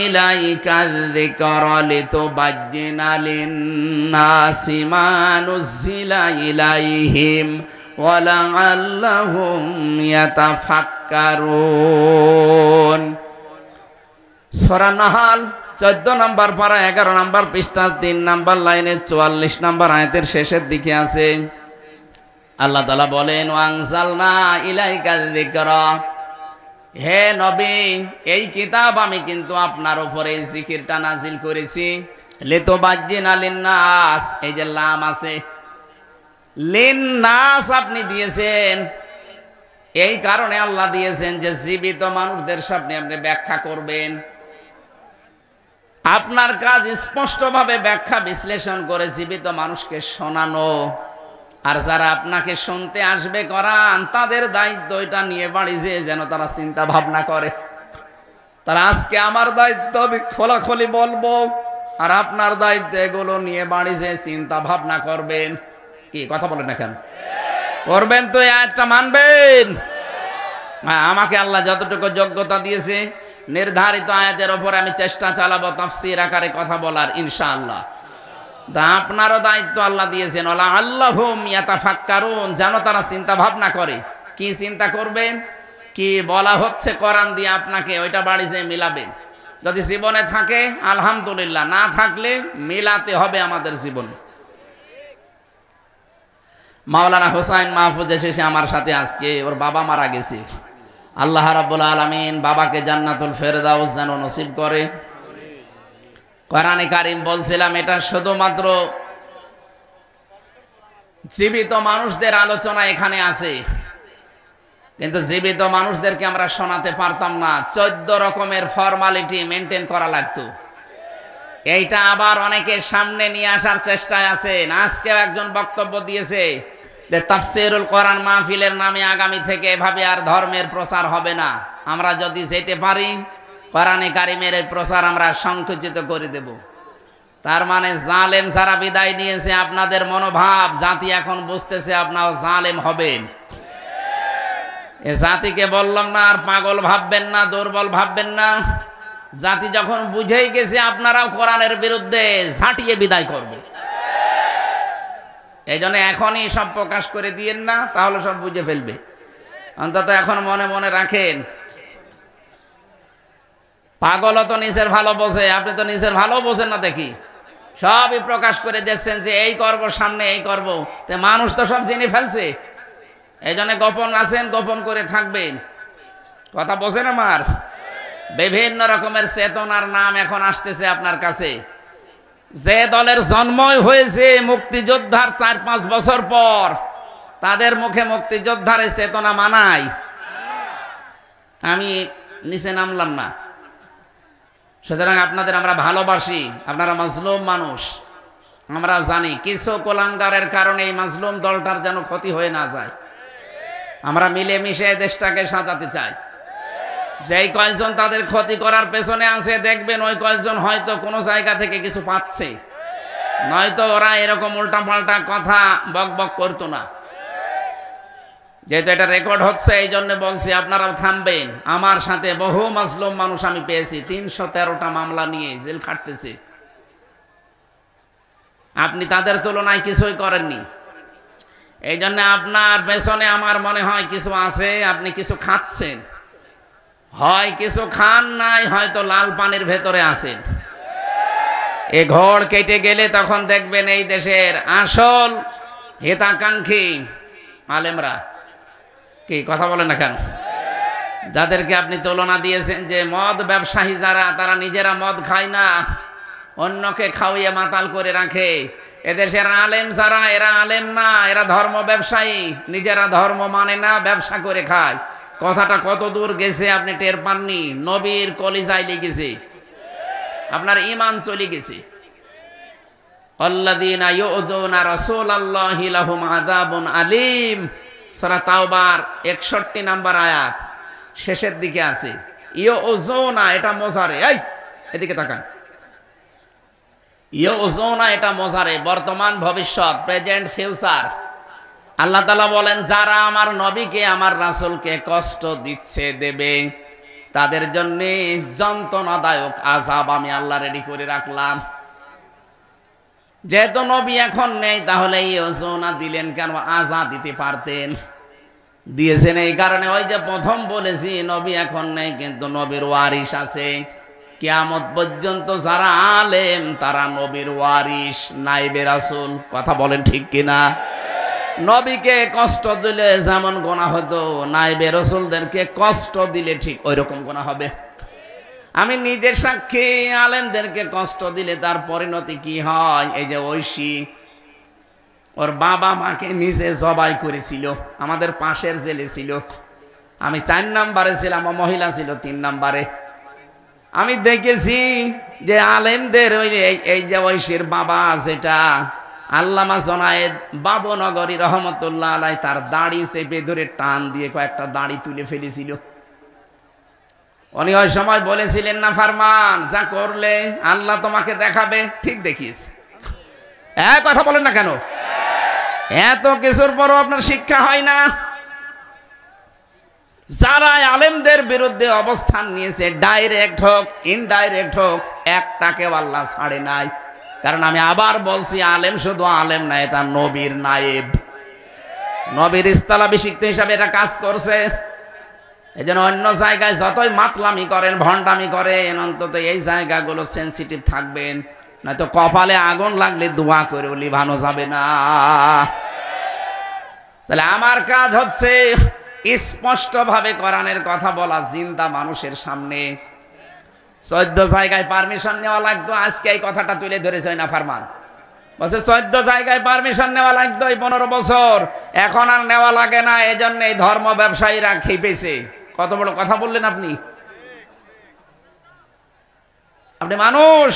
ইলাইকা যিকরা লিতুবাজ্জিনা লিন-নাসি মা নুযিলা ইলাইহিম ওয়া লাআল্লাহুম ইয়াতাফাক্কারুন। সূরা নাহাল 14 নম্বর পারা 11 নম্বর পৃষ্ঠা 3 নম্বর লাইনে 44 নম্বর আয়াতের শেষের দিকে আছে। আল্লাহ তাআলা বলেন, ওয়ানজালনা ইলাইকা যিকরা, হে নবী এই কিতাব আমি কিন্তু আপনার উপরে এই জিকিরটা নাজিল করেছি। লিতুবাজ্জিনা লিন-নাস, এই যে লাম আছে, লিন-নাস আপনি দিয়েছেন, এই কারণে আল্লাহ দিয়েছেন যে জীবিত মানুষদের সামনে আপনি ব্যাখ্যা করবেন। আপনার কাজ স্পষ্টভাবে ব্যাখ্যা বিশ্লেষণ করে জীবিত মানুষকে শোনানো। আর যারা আপনাকে শুনতে আসবে কোরআন, তাদের দায়িত্ব এটা নিয়ে বাড়ি যেন তারা চিন্তা ভাবনা করে। তারা আজকে আমার দায়িত্ব আমি খোলাখুলি বলবো, আর আপনার দায়িত্ব এগুলো নিয়ে বাড়ি যেয়ে চিন্তা ভাবনা করবেন। কি কথা বলেন না কেন? করবেন তো, এই আয়াতটা মানবেন। আমাকে আল্লাহ যতটুকু যোগ্যতা দিয়েছে নির্ধারিত আয়াতের ওপর আমি চেষ্টা চালাবো তাফসীর আকারে কথা বলার, ইনশাআল্লাহ। আপনারও দায়িত্ব আল্লাহ দিয়েছেন, ওয়ালা আল্লাহুম ইয়াতাফাক্কারুন, যেন তারা চিন্তা ভাবনা করে। কি চিন্তা করবেন? কি বলা হচ্ছে কোরআন দিয়ে আপনাকে, ওইটা বাড়ি যেয়ে মিলাবেন। যদি জীবনে থাকে আলহামদুলিল্লাহ, না থাকলে মিলাতে হবে আমাদের জীবনে। মাওলানা হোসাইন মাহফুজ এসেছে আমার সাথে, আজকে ওর বাবা মারা গেছে। আল্লাহ রাব্বুল আলামিন বাবাকে জান্নাতুল ফেরদাউস যেন নসিব করে। কোরআনে কারীম বলছিলাম এটা শুধুমাত্র জীবিত মানুষদের আলোচনা এখানে আছে, কিন্তু জীবিত মানুষদেরকে আমরা শোনাতে পারতাম না। 14 রকমের ফর্মালিটি মেনটেন করা লাগতো। এইটা আবার অনেকের সামনে নিয়ে আসার চেষ্টায় আছেন। আজকেও একজন বক্তব্য দিয়েছে যে তাফসীরুল কোরআন মাহফিলের নামে আগামী থেকে এভাবে আর ধর্মের প্রচার হবে না। আমরা যদি যেতে পারি কোরআনে কারিমের এই প্রচার আমরা সংকুচিত করে দেব। তার মানে জালেম যারা বিদায় নিয়েছে, আপনাদের মনোভাব জাতি এখন বুঝতেছে আপনারা জালেম হবেন। এ জাতিকে বললাম না আর পাগল ভাববেন না, দুর্বল ভাববেন না। জাতি যখন বুঝেই গেছে আপনারাও কোরআনের বিরুদ্ধে, ঝাঁটিয়ে বিদায় করবে। এই জন্য এখনই সব প্রকাশ করে দিয়েন না, তাহলে সব বুঝে ফেলবে। অন্তত এখন মনে মনে রাখেন, পাগল তো নিজের ভালো বোঝে, আপনি তো নিজের ভালো বোঝেন না দেখি। সবই প্রকাশ করে দিচ্ছেন যে এই করব, সামনে এই করব। তো মানুষ তো সব জেনে ফেলছে। এই জন্য গোপন আছেন, গোপন করে থাকবেন। কথা বোঝেন আমার? বিভিন্ন রকমের চেতনার নাম এখন আসতেছে আপনার কাছে। যে দলের জন্মই হয়েছে মুক্তিযোদ্ধার 4-5 বছর পর, তাদের মুখে মুক্তিযোদ্ধার চেতনা মানায়। আমি নিচে নামলাম না। সুতরাং আপনাদের আমরা ভালোবাসি, আপনারা মাজলুম মানুষ। আমরা জানি কিছু কুলাঙ্গারের কারণে এই মাজলুম দলটার যেন ক্ষতি হয়ে না যায়। আমরা মিলেমিশে দেশটাকে সাজাতে চাই। যেই কয়েকজন তাদের ক্ষতি করার পেছনে আছে, দেখবেন ওই কয়েকজন হয়তো কোনো জায়গা থেকে কিছু পাচ্ছে, নয়তো ওরা এরকম উল্টাপাল্টা কথা বকবক করতো না। যেহেতু এটা রেকর্ড হচ্ছে, এই জন্য বলছি আপনারাও থামবেন। আমার সাথে বহু মাজলুম মানুষ আমি পেয়েছি, 313টা মামলা নিয়ে জেল খাটতেছে। আপনি তাদের তুলনায় কিছুই করেননি। এই জন্য আপনার পেছনে আমার মনে হয় কিছু আছে, আপনি কিছু খাচ্ছেন। হয় কিছু খান নাই, হয়তো লাল পানির ভেতরে আছেন। এ ঘর কেটে গেলে তখন দেখবেন এই দেশের আসল হিতাকাঙ্ক্ষী আলেমরা, কি কথা বলেন না কেন, যাদেরকে আপনি তুলনা দিয়েছেন যে মদ ব্যবসায়ী যারা, তারা নিজেরা মদ খায় না, অন্যকে খাওয়িয়ে মাতাল করে রাখে। এদেশের আলেম যারা, এরা আলেম না, এরা ধর্ম ব্যবসায়ী। নিজেরা ধর্ম মানে না, ব্যবসা করে খায়। কথাটা কত দূর গেছে আপনি টের পাননি। নবীর কলিজায় লেগেছে, আপনার ঈমান চলে গেছে। আল্লাযীনা ইউযুনা রাসূলাল্লাহি লাহুম আযাবুন আলীম, সূরা তাওবার 61 নম্বর আয়াত শেষের দিকে আছে। ইউযুনা এটা মোজারে, এই এদিকে তাকান। ইউযুনা এটা মোজারে, বর্তমান ভবিষ্যৎ, প্রেজেন্ট ফিউচার। আল্লাহ তাআলা বলেন, যারা আমার নবীকে আমার রাসূলকে কষ্ট দিচ্ছে দেবে, তাদের জন্য যন্ত্রণাদায়ক আযাব আমি আল্লাহ রেডি করে রাখলাম। যেহেতু নবী এখন নেই, তাহলে এই ঘোষণা দিলেন কেন? আযাব দিতে পারতেন, দিয়েছেন এই কারণে। ওই যে প্রথম বলেছি, নবী এখন নেই কিন্তু নবীর ওয়ারিস আছে। কিয়ামত পর্যন্ত যারা আলেম তারা নবীর ওয়ারিস, নাইবে রাসূল। কথা বলেন ঠিক কিনা? নবীকে কষ্ট দিলে যেমন গোনা হতো, নাইবে রাসূলদেরকে কষ্ট দিলে ঠিক ওই রকম গোনা হবে। আমি নিজের সাক্ষী, আলেমদেরকে কষ্ট দিলে তার পরিণতি কি হয়? এই যে ঐশী, ওর বাবা মাকে নিজে জবাই করেছিল, আমাদের পাশের জেলে ছিল। আমি 4 নম্বরে ছিলাম, ও মহিলা ছিল 3 নম্বরে। আমি দেখেছি যে আলেমদের এই যে ঐশীর বাবা, যেটা আল্লামা জনায়েদ বাবুনগরী রহমতুল্লাহ আলাইহি, তার দাড়ি চেপে ধরে টান দিয়ে কয়েকটা দাড়ি তুলে ফেলেছিল। উনি ওই সময় বলেছিলেন, না ফারমান, যা করলে আল্লাহ তোমাকে দেখাবে। ঠিক দেখিস। কথা বলেন না কেন? এত কিছুর পরও আপনার শিক্ষা হয় না? যারা আলেমদের বিরুদ্ধে অবস্থান নিয়েছে, ডাইরেক্ট হোক ইনডাইরেক্ট হোক, একটাকে আল্লাহ ছাড়ে নাই। কারণ আমি আবার বলছি, আলেম শুধু আলেম নাই, এটা নবীর নায়েব, নবীর ইস্তালাভিষিক্ত হিসাবে এটা কাজ করছে। এই জন্য অন্য জায়গায় যতই মাতলামি করেন, ভণ্ডামি করেন, অন্তত এই জায়গাগুলো সেন্সিটিভ থাকবেন, নয়তো কপালে আগুন লাগলে দোয়া করে লিভানো যাবে না। তাহলে আমার কাজ হচ্ছে স্পষ্ট ভাবে কোরআনের কথা বলা, জিন্দা মানুষের সামনে। 14 জায়গায় পারমিশন নেওয়া লাগতো, আজকে এই কথাটা তুলে ধরেছে না ফারমান। বলছে 14 জায়গায় পারমিশন নেওয়া লাগতো এই 15 বছর, এখন আর নেওয়া লাগে না। এই জন্য এই ধর্ম ব্যবসায়ীরা খেপেছে। কত বড় কথা বললেন আপনি! আপনি মানুষ,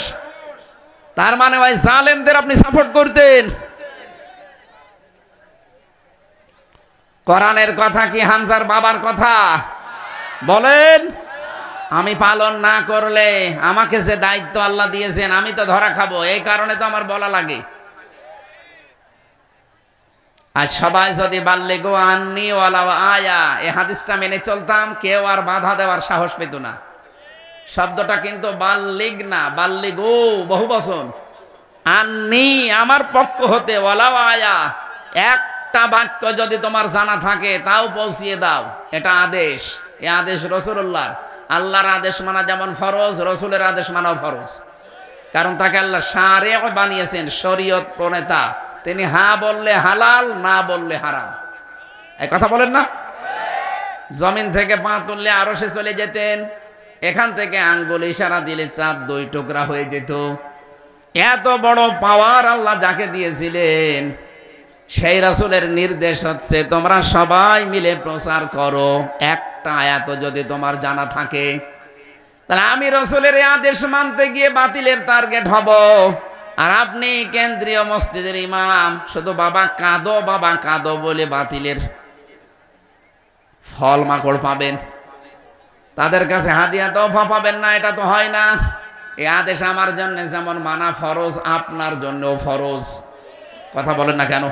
তার মানে ওই জালেমদের আপনি সাপোর্ট করতেন। কোরআনের কথা কি হামজার বাবার কথা? বলেন। আমি পালন না করলে আমাকে যে দায়িত্ব আল্লাহ দিয়েছেন, আমি তো ধরা খাবো। এই কারণে তো আমার বলা লাগে। আজ সবাই যদি বাল্লিগু আন্নি ওয়ালাউ আয়া, এই হাদিসটা মেনে চলতাম, কেউ আর বাধা দেওয়ার সাহস পেত না। শব্দটা কিন্তু বাল্লিগ না, বাল্লিগু বহু বচন। আন্নি আমার পক্ষ হতে, ওয়ালাউ আয়া একটা বাক্য যদি তোমার জানা থাকে তাও পৌঁছিয়ে দাও। এটা আদেশ। এই আদেশ রাসূলুল্লাহ। আল্লাহর আদেশ মানা যেমন ফরজ, রাসূলের আদেশ মানাও ফরজ। কারণ তাকে আল্লাহ শারিয়া বানিয়েছেন, শরীয়ত প্রণেতা। তিনি হ্যাঁ বললে হালাল, না বললে হারাম। এই কথা বলেন না? জমিন থেকে পা তুললে আরশে চলে যেতেন, এখান থেকে আঙ্গুল ইশারা দিলে চাঁদ 2 টুকরা হয়ে যেত। এত বড় পাওয়ার আল্লাহ যাকে দিয়েছিলেন, সেই রাসূলের নির্দেশ হচ্ছে তোমরা সবাই মিলে প্রচার করো। একটা আয়াত যদি তোমার জানা থাকে, তাহলে আমি রাসূলের এই আদেশ মানতে গিয়ে বাতিলের টার্গেট হব। আর আপনি কেন্দ্রীয় মসজিদের ইমাম, শুধু বাবা কাঁদো বলে বাতিলের ফল মাকড় পাবেন, তাদের কাছে হাদিয়া তোফা পাবেন না। এটা তো হয় না। এই আদেশ আমার জন্য যেমন মানা ফরজ, আপনার জন্যও ফরজ। কথা বলেন না কেন?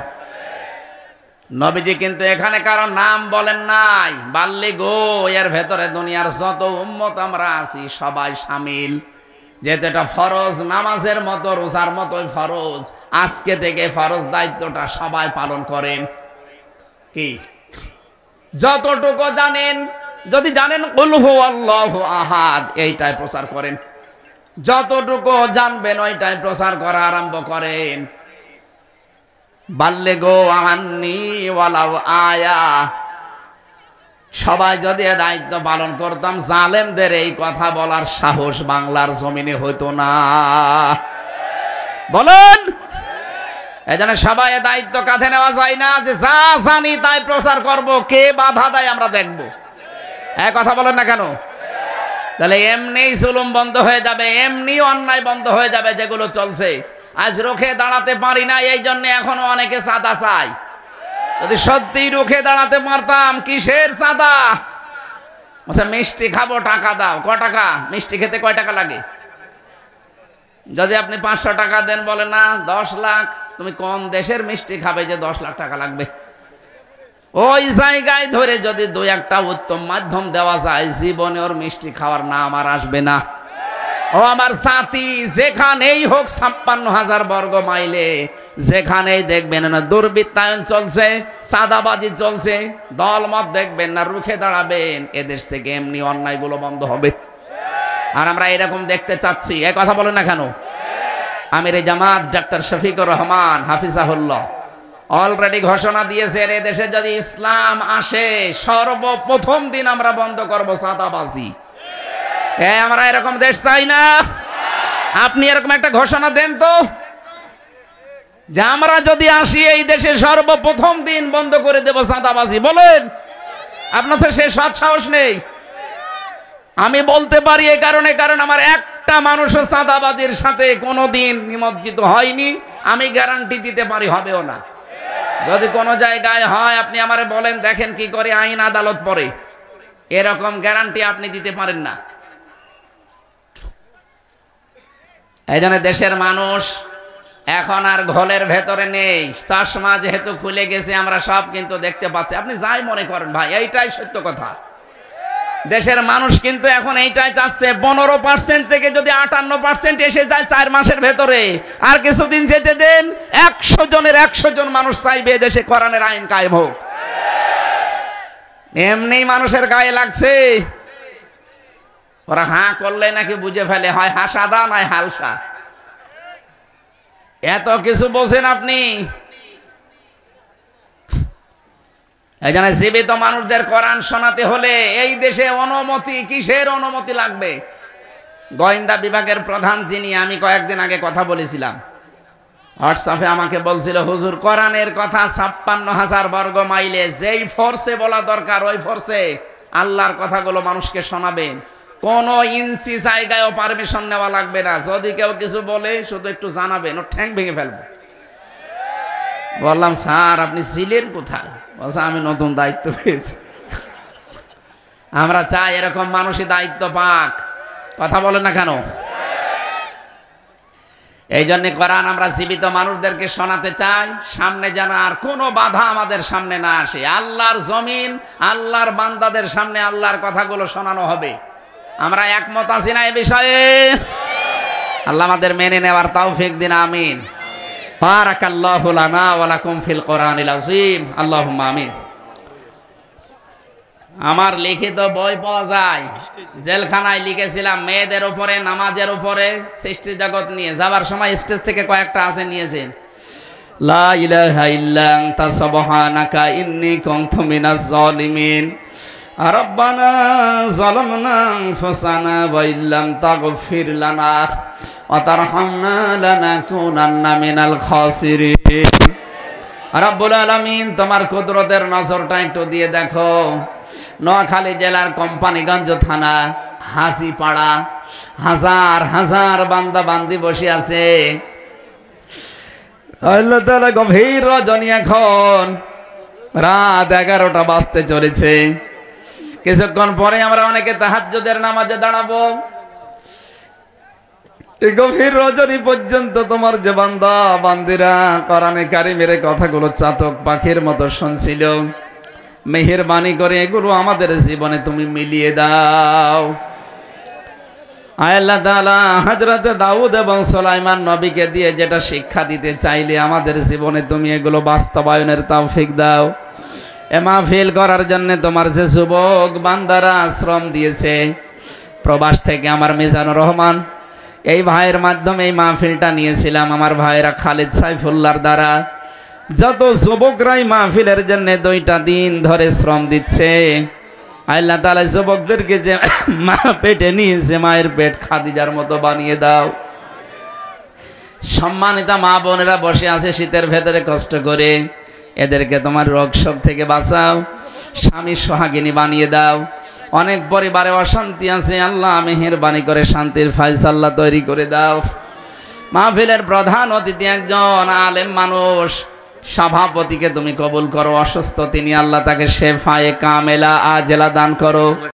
নবীজি কিন্তু এখানে কারো নাম বলেন নাই। বাল্লিগো, এর ভেতরে দুনিয়ার যত উম্মত আমরা আছি সবাই শামিল। যেহেতু এটা ফরজ, নামাজের মতো রোজার মতোই ফরজ, আজকে থেকে ফরজ দায়িত্বটা সবাই পালন করেন। কি যতটুকু জানেন, যদি জানেন কুল হুয়াল্লাহু আহাদ, এইটাই প্রচার করেন। যতটুকু জানবেন ওইটাই প্রচার করা আরম্ভ করেন। বাল্লিগু আন্নি ওয়ালাউ আয়া। সবাই যদি দায়িত্ব পালন করতাম, জালেমদের এই কথা বলার সাহস বাংলার জমিনে হইতো না। বলেন। এই জন্য সবাই দায়িত্ব কাঁধে নেওয়া যায় না যে যা জানি তাই প্রচার করব, কে বাধা দেয় আমরা দেখব। এক কথা বলেন না কেন? তাহলে এমনি জুলুম বন্ধ হয়ে যাবে, এমনি অন্যায় বন্ধ হয়ে যাবে যেগুলো চলছে। আজ রুখে দাঁড়াতে পারি না, এই জন্য এখনো অনেকে চাঁদা চায়। যদি সত্যি রুখে দাঁড়াতে পারতাম, কিসের চাঁদা? আচ্ছা, মিষ্টি খাবো, টাকা দাও। ক টাকা? মিষ্টি খেতে কয় টাকা লাগে? যদি আপনি 500 টাকা দেন, বলে না 10 লাখ। তুমি কোন দেশের মিষ্টি খাবে যে 10 লাখ টাকা লাগবে? ওই জায়গায় ধরে যদি দুই একটা উত্তম মাধ্যম দেওয়া যায়, জীবনে ওর মিষ্টি খাওয়ার নাম আর আসবে না। ও আমার সাথী, যেখানেই হোক ৫৬,০০০ বর্গ মাইলে যেখানেই দেখবেন না দুর্বৃত্তায়ন চলছে, চাঁদাবাজি চলছে, দলমত দেখবেন না, রুখে দাঁড়াবেন, এদেশ থেকে এমনি অন্যায়গুলো বন্ধ হবে। আর আমরা এরকম দেখতে চাচ্ছি। এ কথা বলে না কেন? আমির জামাত ডক্টর শফিকুর রহমান হাফিজাহুল্লাহ অলরেডি ঘোষণা দিয়েছেন, এদেশে যদি ইসলাম আসে সর্বপ্রথম দিন আমরা বন্ধ করব চাঁদাবাজি। আমরা এরকম দেশ চাই না। আপনি এরকম একটা ঘোষণা দেন তো, যে আমরা যদি আসি এই দেশে সর্বপ্রথম দিন বন্ধ করে দেব চাঁদাবাজি। বলেন, আপনার তো সে সৎ সাহস নেই। আমি বলতে পারি এই কারণে, কারণ আমার একটা মানুষও চাঁদাবাজির সাথে কোনোদিন নিমজ্জিত হয়নি। আমি গ্যারান্টি দিতে পারি হবেও না। যদি কোনো জায়গায় হয় আপনি আমারে বলেন, দেখেন কি করে আইন আদালত পড়ে। এরকম গ্যারান্টি আপনি দিতে পারেন না। এই জন্য দেশের মানুষ এখন আর ঘোলের ভেতরে নেই। চশমা যেহেতু খুলে গেছে, আমরা সব কিন্তু দেখতে পাচ্ছি। আপনি যাই মনে করেন ভাই, এইটাই সত্য কথা। দেশের মানুষ কিন্তু এখন এইটাই চাচ্ছে, 15% থেকে যদি 58% এসে যায় 4 মাসের ভেতরে, আর কিছুদিন যেতে দেন, 100 জনের 100 জন মানুষ চাইবে দেশে কোরআনের আইন কায়েম হোক। এমনি মানুষের গায়ে লাগছে। ওরা হাঁ করলে নাকি বুঝে ফেলে, হয় হাসাদা নয় হালসা। এত কিছু বোঝেন আপনি। এই জন্য জীবিত মানুষদের কোরআন শোনাতে হলে এই দেশে অনুমতি, কিসের অনুমতি লাগবে? গোয়েন্দা বিভাগের প্রধান যিনি, আমি কয়েকদিন আগে কথা বলেছিলাম, হোয়াটসঅ্যাপে আমাকে বলছিল, হুজুর কোরআনের কথা ৫৬,০০০ বর্গ মাইলে যেই ফোর্সে বলা দরকার ওই ফোর্সে আল্লাহর কথাগুলো মানুষকে শোনাবেন। কোন ইঞ্চি জায়গায়ও পারমিশন নেওয়া লাগবে না। যদি কেউ কিছু বলে শুধু একটু জানাবেন, ও ঠ্যাং ভেঙে ফেলবে। বললাম, স্যার আপনি ছিলেন কোথায়? বলছে, আমি নতুন দায়িত্ব পেয়েছি। আমরা চাই এরকম মানুষই দায়িত্ব পাক। কথা বলে না কেন? এই জন্য কোরআন আমরা জীবিত মানুষদেরকে শোনাতে চাই, সামনে যেন আর কোনো বাধা আমাদের সামনে না আসে। আল্লাহর জমিন, আল্লাহর বান্দাদের সামনে আল্লাহর কথাগুলো শোনানো হবে। আমরা একমত আছি না এ বিষয়ে? আল্লাহ আমাদের মেনে নেওয়ার তৌফিক দিন, আমিন। বারাকাল্লাহু লানা ওয়া লাকুম ফিল কোরআনিল আযীম, আল্লাহুম্মা আমিন। আমার লিখিত বই পাওয়া যায়, জেলখানায় লিখেছিলাম মেয়েদের উপরে, নামাজের উপরে, সৃষ্টি জগৎ নিয়ে। যাবার সময় স্টেজ থেকে কয়েকটা আছে নিয়েছেন। লা ইলাহা ইল্লা আনতা সুবহানাকা ইন্নী কুনতু মিনাজ জালিমিন। রব্বানা যালামনা আনফুসানা ওয়া ইল্লাম তাগফির লানা ওয়া তারহামনা লানাকুনান্না মিনাল খাসিরিন। রব্বুল আলামিন, তোমার কুদরতের নজরটা একটু দিয়ে দেখো। নোয়াখালী জেলার কোম্পানিগঞ্জ থানা হাজিপাড়া হাজার হাজার বান্দা বান্দি বসে আছে। আল্লাহ তাআলা গভীর রজনী, এখন রাত 11টা বাজতে চলেছে। কিছুক্ষণ পরে আমরা অনেকে তাহাজ্জুদের নামাজে দাঁড়াবো। এই গভীর রজনী পর্যন্ত তোমার যে বান্দা বান্দিরা কোরআনে কারিমের কথাগুলো চাতক পাখির মতো শুনছিল, মেহেরবানি করে এগুলো আমাদের জীবনে তুমি মিলিয়ে দাও। আল্লাহ তাআলা হযরত দাউদ এবং সুলাইমান নবীকে দিয়ে যেটা শিক্ষা দিতে চাইলে আমাদের জীবনে তুমি এগুলো বাস্তবায়নের তৌফিক দাও। এ মাহফিল করার জন্য তোমার যে যুবক বান্দারা শ্রম দিয়েছে, প্রবাস থেকে আমার মিজানুর রহমান, এই ভাইয়ের মাধ্যমে এই মাহফিলটা নিয়েছিলাম। আমার ভাইরা খালিদ সাইফুল্লাহর দ্বারা যত যুবকরাই মাহফিলের জন্য 2টা দিন ধরে শ্রম দিচ্ছে, আল্লাহ তাআলা যুবকদেরকে যে মা পেটে নিয়েছে, মায়ের পেট খাদিজার মতো বানিয়ে দাও। সম্মানিতা মা বোনেরা বসে আছে শীতের ভেতরে কষ্ট করে, এদেরকে তোমার রোগ শোক থেকে বাঁচাও, স্বামী সোহাগিনী বানিয়ে দাও। অনেক পরিবারে অশান্তি আছে, আল্লাহ মেহেরবানি করে শান্তির ফায়সালা তৈরি করে দাও। মাহফিলের প্রধান অতিথি একজন আলেম মানুষ, সভাপতিকে তুমি কবুল করো। অসুস্থ তিনি, আল্লাহ তাকে শেফায়ে কামেলা আজেলা দান করো।